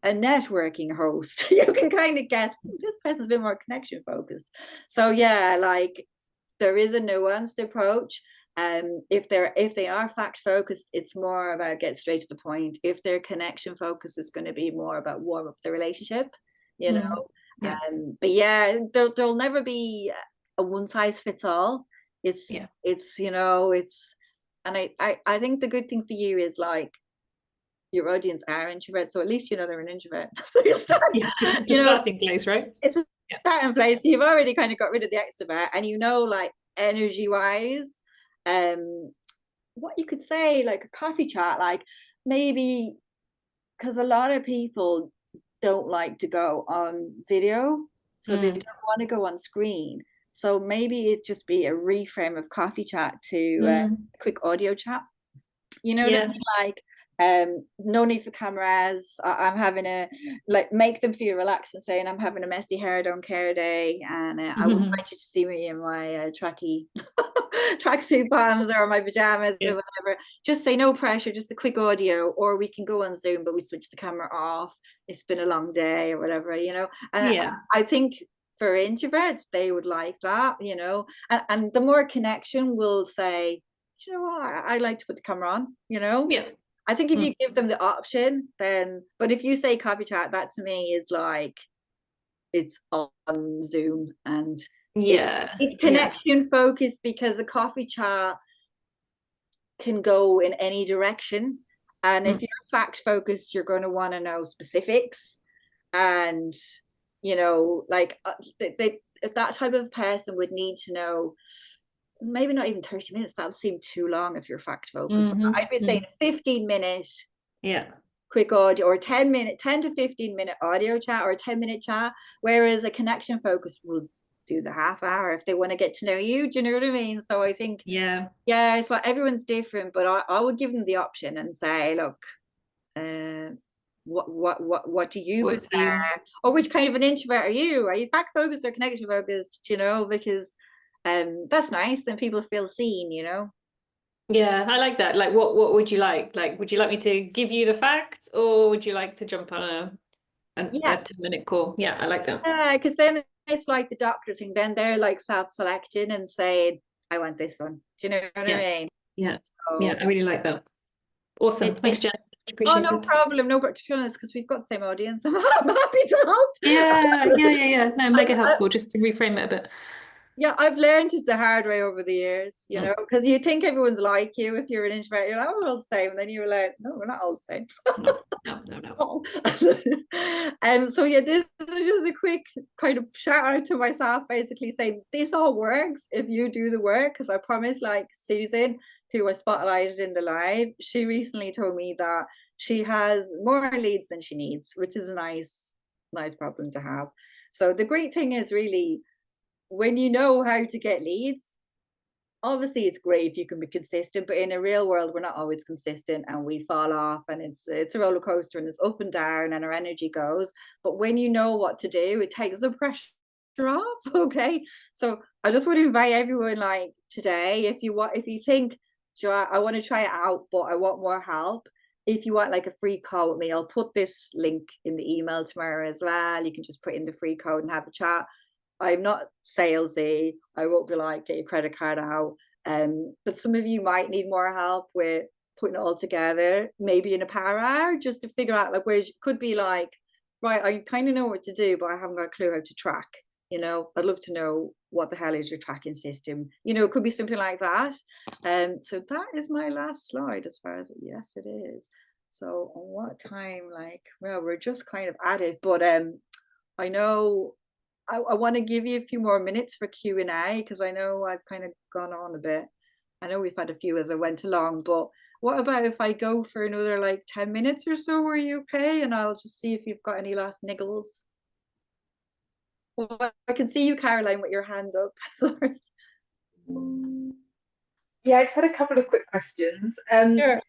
a networking host. You can kind of guess this person's a bit more connection focused. So yeah, like there is a nuanced approach. If they are fact focused, it's more about get straight to the point. If their connection focus is going to be more about warm up the relationship, you know. But yeah, there'll never be a one size fits all. It's you know, and I think the good thing for you is like your audience are introverts, so at least you know they're an introvert. So you're starting, it's a starting place, right? It's a starting place. You've already kind of got rid of the extrovert, and you know, like energy wise, what you could say, like a coffee chat, like maybe, because a lot of people don't like to go on video, so they don't want to go on screen. So maybe it just be a reframe of coffee chat to a quick audio chat. You know what I mean? Like, no need for cameras. I'm having make them feel relaxed and saying I'm having a messy hair, don't care day, and I would like you to see me in my tracksuit bottoms or my pajamas or whatever. Just say no pressure, just a quick audio, or we can go on Zoom but we switch the camera off. It's been a long day or whatever, you know. And I think for introverts they would like that, you know, and the more connection will say, you know what, I like to put the camera on, you know. I think if you give them the option, then, but if you say coffee chat, that to me is like it's on Zoom, and it's connection focused, because a coffee chat can go in any direction, and if you're fact focused, you're going to want to know specifics, and you know, like if that type of person would need to know, maybe not even 30 minutes, that would seem too long if you're fact focused. I'd be saying a 15-minute quick audio, or 10 to 15 minute audio chat, or a 10-minute chat, whereas a connection focus will do the half hour if they want to get to know you. Do you know what I mean? So I think it's like everyone's different, but I would give them the option and say, look, what do you prefer, or which kind of an introvert are you? Are you fact focused or connection focused? You know, because that's nice, then people feel seen, you know. I like that. Like, what would you like? Like, would you like me to give you the facts, or would you like to jump on a 10-minute call? I like that. Because then it's like the doctor thing, then they're like self-selecting and saying, I want this one. Do you know what I mean? I really like that. Awesome. Thanks, Jen. Appreciate no it. problem. No, but to be honest, because we've got the same audience, I'm happy to help. Yeah. No, mega helpful, just to reframe it a bit. Yeah, I've learned it the hard way over the years, you know, because you think everyone's like you if you're an introvert. You're like, oh, we're all the same. And then you were like, no, we're not all the same. No. And so yeah, this is just a quick kind of shout out to myself, basically saying this all works if you do the work. Because I promise, like Susan, who was spotlighted in the live, she recently told me that she has more leads than she needs, which is a nice problem to have. So the great thing is really, when you know how to get leads, obviously it's great if you can be consistent, but in a real world we're not always consistent and we fall off, and it's a roller coaster and it's up and down and our energy goes. But when you know what to do, it takes the pressure off. Okay, so I just want to invite everyone, like today, if you think, I want to try it out but I want more help, if you want like a free call with me, I'll put this link in the email tomorrow as well. You can just put in the free code and have a chat. I'm not salesy. I won't be like, get your credit card out. But some of you might need more help with putting it all together, maybe in a power hour, just to figure out like where you could be like, right, I kind of know what to do, but I haven't got a clue how to track. You know, I'd love to know what the hell is your tracking system. You know, it could be something like that. So that is my last slide as far as, yes, it is. So on what time, like, well, we're just kind of at it, but I know I want to give you a few more minutes for Q&A, because I know I've kind of gone on a bit. I know we've had a few as I went along, but what about if I go for another like 10 minutes or so? Are you okay? And I'll just see if you've got any last niggles. Well, I can see you, Caroline, with your hand up. Sorry. Yeah, I just had a couple of quick questions. Sure.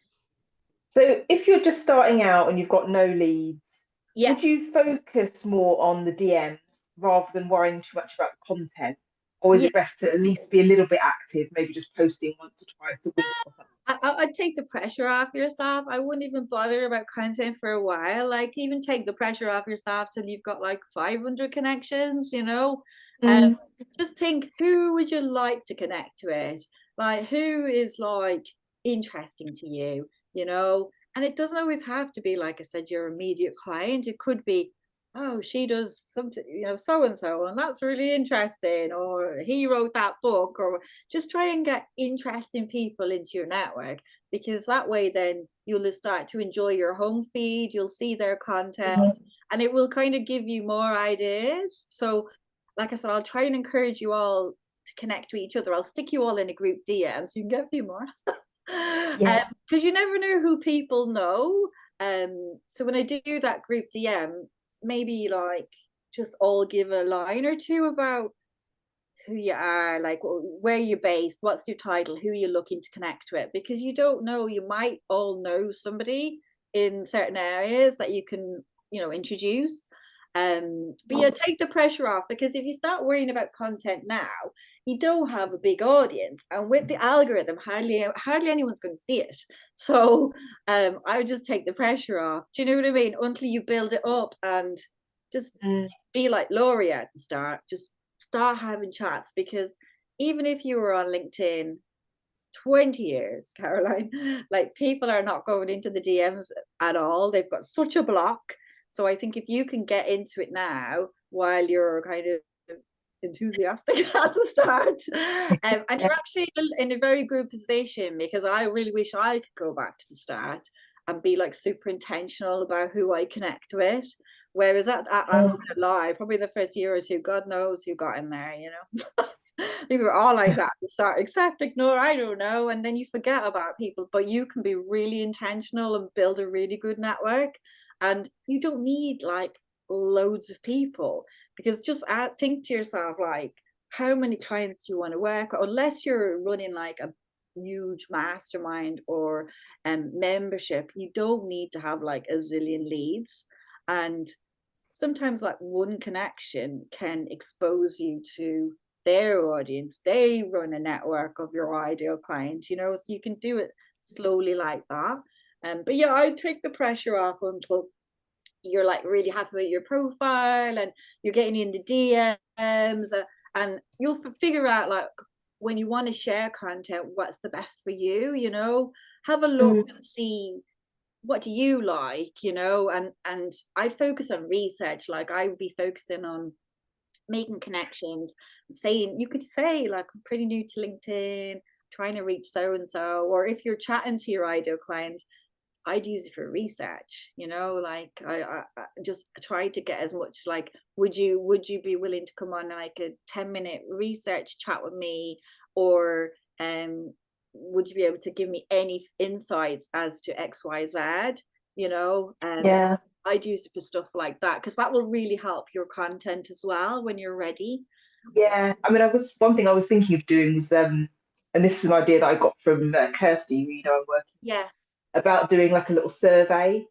So if you're just starting out and you've got no leads, Yeah. would you focus more on the DMs rather than worrying too much about the content? Or is it best to at least be a little bit active, maybe just posting once or twice a week or something? I'd take the pressure off yourself. I wouldn't even bother about content for a while. Like, even take the pressure off yourself till you've got like 500 connections, you know. Just think, who would you like to connect with? Like, who is like interesting to you, you know? And it doesn't always have to be, like I said, your immediate client. It could be, oh, she does something, you know, so and so, and that's really interesting, or he wrote that book, or just try and get interesting people into your network, because that way then you'll start to enjoy your home feed, you'll see their content, and it will kind of give you more ideas. So like I said, I'll try and encourage you all to connect with each other. I'll stick you all in a group DM so you can get a few more. Because you never know who people know. So when I do that group DM, maybe like just all give a line or two about who you are, like where you're based, what's your title, who you're looking to connect with, because you don't know, you might all know somebody in certain areas that you can, you know, introduce. But yeah, take the pressure off, because if you start worrying about content now, you don't have a big audience, and with the algorithm, hardly anyone's going to see it. So I would just take the pressure off. Do you know what I mean? Until you build it up, and just be like Laurie at the start. Just start having chats, because even if you were on LinkedIn 20 years, Caroline, like people are not going into the DMs at all. They've got such a block. So I think if you can get into it now while you're kind of enthusiastic at the start, and you're actually in a very good position, because I really wish I could go back to the start and be like super intentional about who I connect with. Whereas I'm not gonna lie, probably the first year or two, God knows who got in there, you know. We were all like that at the start, accept, ignore, I don't know, and then you forget about people. But you can be really intentional and build a really good network, and you don't need like loads of people, because just think to yourself, like, how many clients do you want to work with? Unless you're running like a huge mastermind or membership, you don't need to have like a zillion leads. And sometimes like one connection can expose you to their audience. They run a network of your ideal client, you know, so you can do it slowly like that. But yeah, I take the pressure off until you're like really happy with your profile and you're getting in the DMs, and you'll figure out like when you want to share content, what's the best for you, you know. Have a look and see what do you like, you know, and I'd focus on research. Like I would be focusing on making connections, saying, you could say like, I'm pretty new to LinkedIn, trying to reach so and so, or if you're chatting to your ideal client, I'd use it for research, like I just try to get as much, like, would you be willing to come on like a 10-minute research chat with me, or would you be able to give me any insights as to XYZ, Yeah. I'd use it for stuff like that, because that will really help your content as well when you're ready. Yeah. I mean, one thing I was thinking of doing was, and this is an idea that I got from Kirsty, I'm working, Yeah. about doing like a little survey.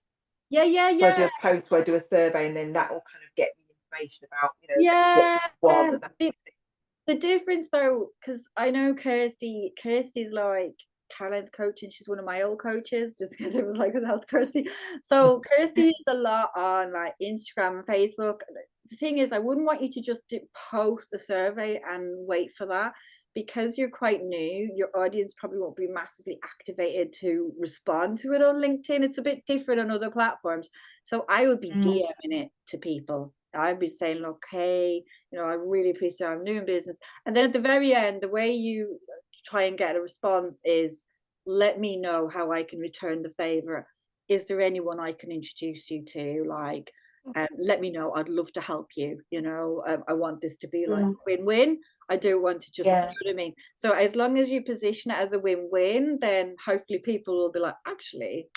Yeah. So I do a post where I do a survey, and then that will kind of get me information about, Yeah. what you want. The difference though, because I know Kirsty's like Caroline's coach, and she's one of my old coaches, just because it was like without Kirsty. So Kirsty is a lot on like Instagram and Facebook. The thing is, I wouldn't want you to just post a survey and wait for that, because you're quite new. Your audience probably won't be massively activated to respond to it on LinkedIn. It's a bit different on other platforms. So I would be DMing it to people. I'd be saying, look, hey, I really appreciate I'm new in business. And then at the very end, the way you try and get a response is, let me know how I can return the favor. Is there anyone I can introduce you to? Like, let me know. I'd love to help you. I want this to be like win-win. I don't want to just, you know what I mean? So as long as you position it as a win-win, then hopefully people will be like, actually,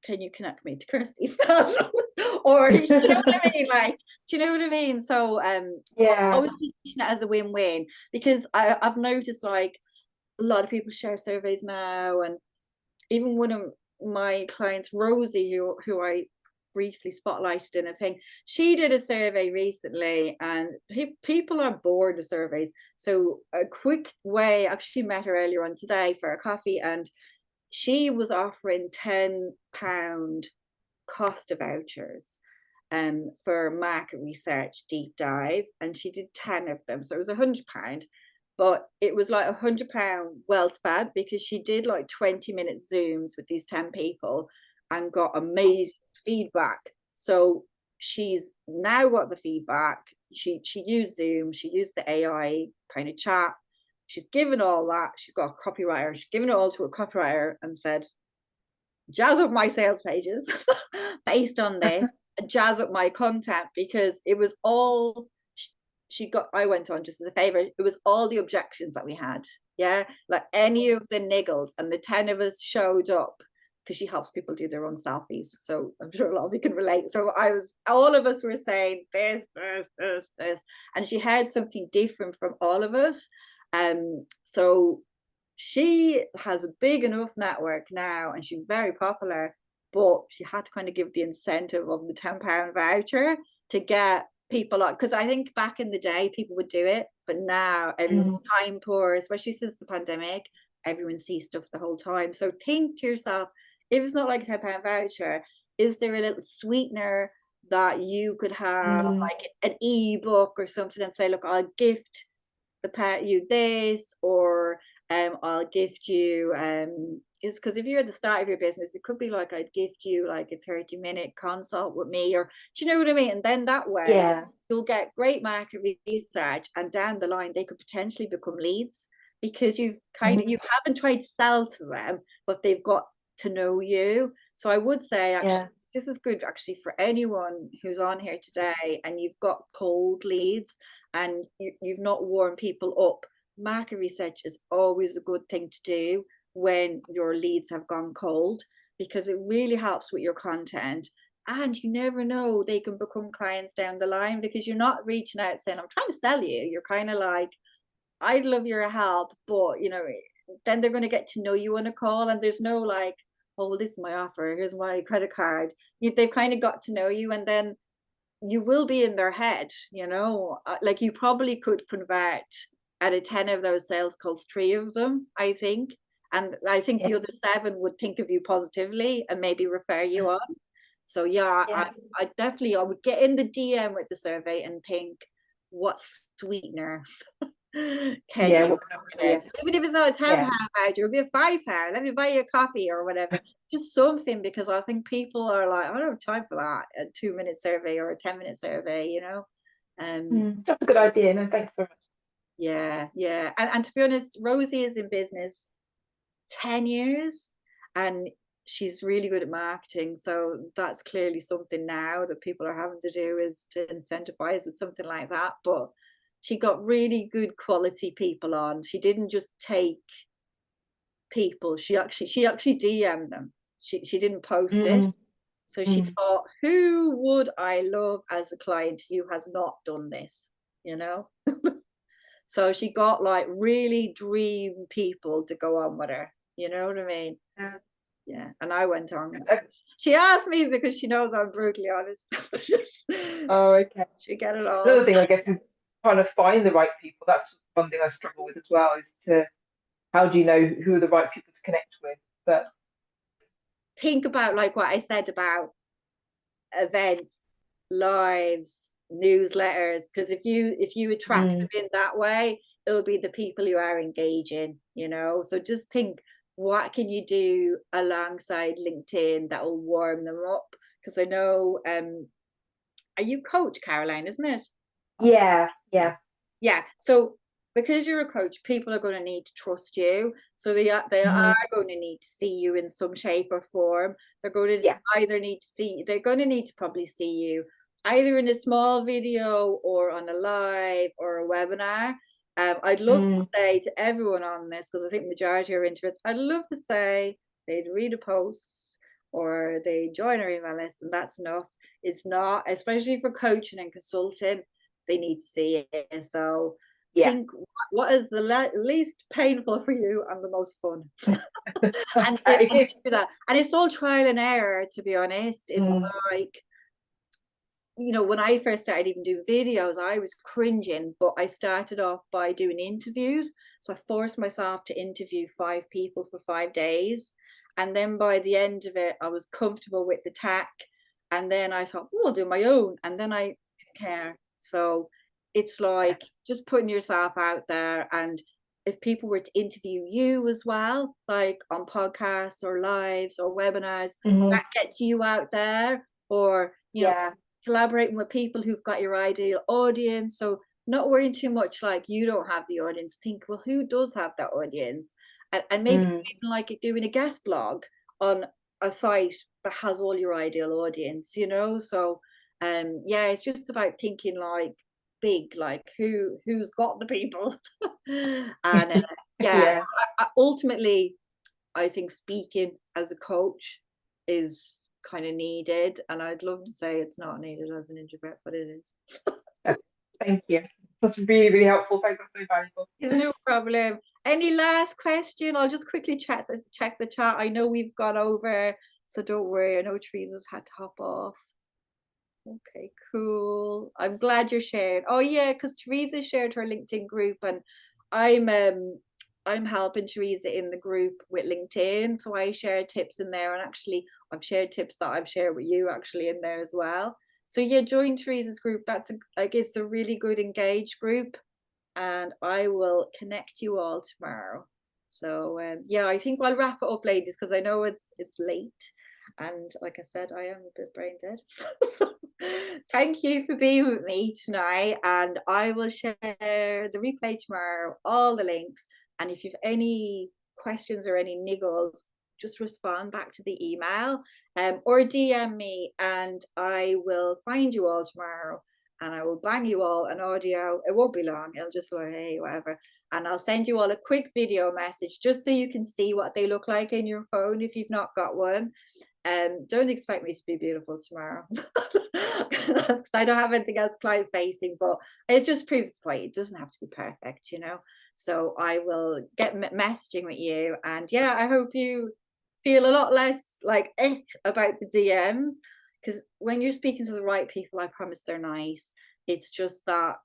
can you connect me to Kirsty? Or you know what I mean? Like, do you know what I mean? So Yeah. always position it as a win-win, because I've noticed like a lot of people share surveys now, and even one of my clients, Rosie, who I briefly spotlighted in a thing, she did a survey recently, and people are bored of surveys. So a quick way, I actually met her earlier on today for a coffee, and she was offering £10 Costa vouchers for market research deep dive, and she did 10 of them, so it was £100, but it was like £100 well spent, because she did like 20-minute Zooms with these 10 people and got amazing feedback. So she's now got the feedback. She used Zoom, she used the AI kind of chat, she's given all that, she's got a copywriter, she's given it all to a copywriter and said, jazz up my sales pages based on this, jazz up my content, because it was all I went on just as a favor, it was all the objections that we had, like any of the niggles, and the 10 of us showed up, because she helps people do their own selfies, so I'm sure a lot of you can relate. So all of us were saying this, and she heard something different from all of us. So she has a big enough network now, and she's very popular, but she had to kind of give the incentive of the £10 voucher to get people on, because I think back in the day people would do it, but now everyone's time poor, especially since the pandemic. Everyone sees stuff the whole time. So think to yourself, if it's not like a £10 voucher, is there a little sweetener that you could have, like an ebook or something, and say, look, I'll gift you this, or I'll gift you is because if you're at the start of your business, it could be like, I'd gift you like a 30-minute consult with me, or do you know what I mean? And then that way you'll get great market research, and down the line they could potentially become leads, because you've you haven't tried to sell to them, but they've got to know you. So I would say actually this is good actually for anyone who's on here today and you've got cold leads and you've not warmed people up. Market research is always a good thing to do when your leads have gone cold, because it really helps with your content, and you never know, they can become clients down the line, because you're not reaching out saying, I'm trying to sell you. You're kind of like, I'd love your help, but you know, then they're going to get to know you on a call, and there's no like, oh, well, this is my offer, here's my credit card. They've kind of got to know you, and then you will be in their head, you know, like you probably could convert out of 10 of those sales calls, 3 of them, I think. And I think the other 7 would think of you positively and maybe refer you on. So I definitely, I would get in the DM with the survey and think, what sweetener can you even if it's not a £10 voucher, it'll be a £5, let me buy you a coffee or whatever, just something, because I think people are like, I don't have time for that, a 2-minute survey or a 10-minute survey, you know. That's a good idea. No, thanks so much. Yeah, yeah. And to be honest, Rosie is in business 10 years and she's really good at marketing. So that's clearly something now that people are having to do, is to incentivize with something like that. But she got really good quality people on. She didn't just take people, she actually DM'd them. She didn't post it. So she thought, who would I love as a client who has not done this, you know? So she got like really dream people to go on with her, you know what I mean? Yeah. And I went on. She asked me because she knows I'm brutally honest. Oh, okay. She get it all. Another thing, I guess, is trying to find the right people. That's one thing I struggle with as well, is how do you know who are the right people to connect with? But think about like what I said about events, lives, newsletters, because if you attract them in that way, it'll be the people who are engaging, you know. So just think, what can you do alongside LinkedIn that will warm them up? Because I know, are you coach, Caroline, isn't it? yeah. So because you're a coach, people are going to need to trust you. So they are going to need to see you in some shape or form. They're going to they're going to need to probably see you either in a small video or on a live or a webinar. I'd love to say to everyone on this, because I think the majority are into it, I'd love to say they'd read a post or they join our email list, and that's enough. It's not, especially for coaching and consulting, they need to see it. So think what is the least painful for you and the most fun. and do that. And it's all trial and error, to be honest. It's like, you know, when I first started even doing videos, I was cringing, but I started off by doing interviews. So I forced myself to interview 5 people for 5 days. And then by the end of it, I was comfortable with the tack. And then I thought, oh, I'll do my own. And then I didn't care. So it's like just putting yourself out there. And if people were to interview you as well, like on podcasts or lives or webinars, that gets you out there. Or, you know, collaborating with people who've got your ideal audience. So not worrying too much like you don't have the audience. Think, well, who does have that audience? And maybe even like doing a guest blog on a site that has all your ideal audience, you know. So it's just about thinking like big, like who's got the people. And ultimately I think speaking as a coach is kind of needed, and I'd love to say it's not needed as an introvert, but it is. Thank you, that's really, really helpful. Thanks, that's so valuable. There's no problem. Any last question? I'll just quickly check the chat. I know we've gone over, so don't worry. I know Teresa's had to hop off. Okay, cool. I'm glad you're sharing. Oh yeah, because Teresa shared her LinkedIn group, and I'm helping Teresa in the group with LinkedIn. So I share tips in there, and actually I've shared tips that I've shared with you actually in there as well. So yeah, join Teresa's group. It's a really good engaged group, and I will connect you all tomorrow. So I think I'll wrap it up, ladies, because I know it's late. And like I said, I am a bit brain dead. Thank you for being with me tonight, and I will share the replay tomorrow, all the links. And if you've any questions or any niggles, just respond back to the email or DM me, and I will find you all tomorrow, and I will bang you all an audio. It won't be long, it'll just be like, hey, whatever. And I'll send you all a quick video message just so you can see what they look like in your phone if you've not got one. Don't expect me to be beautiful tomorrow because I don't have anything else client facing, but it just proves the point. It doesn't have to be perfect, you know. So I will get messaging with you, and yeah, I hope you feel a lot less like about the DMs, because when you're speaking to the right people, I promise they're nice. It's just that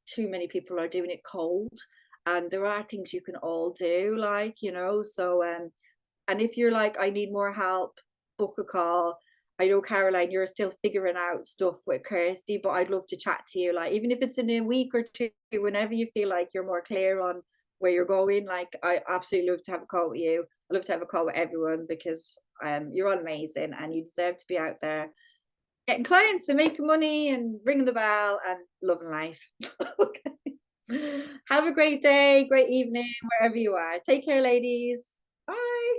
too many people are doing it cold, and there are things you can all do, like, you know. So and if you're like, I need more help, book a call. I know, Caroline, you're still figuring out stuff with Kirsty, but I'd love to chat to you, like even if it's in a week or two, whenever you feel like you're more clear on where you're going. Like, I absolutely love to have a call with you. I love to have a call with everyone, because you're all amazing and you deserve to be out there getting clients and making money and ringing the bell and loving life. Okay. Have a great day, great evening, wherever you are. Take care, ladies. Bye.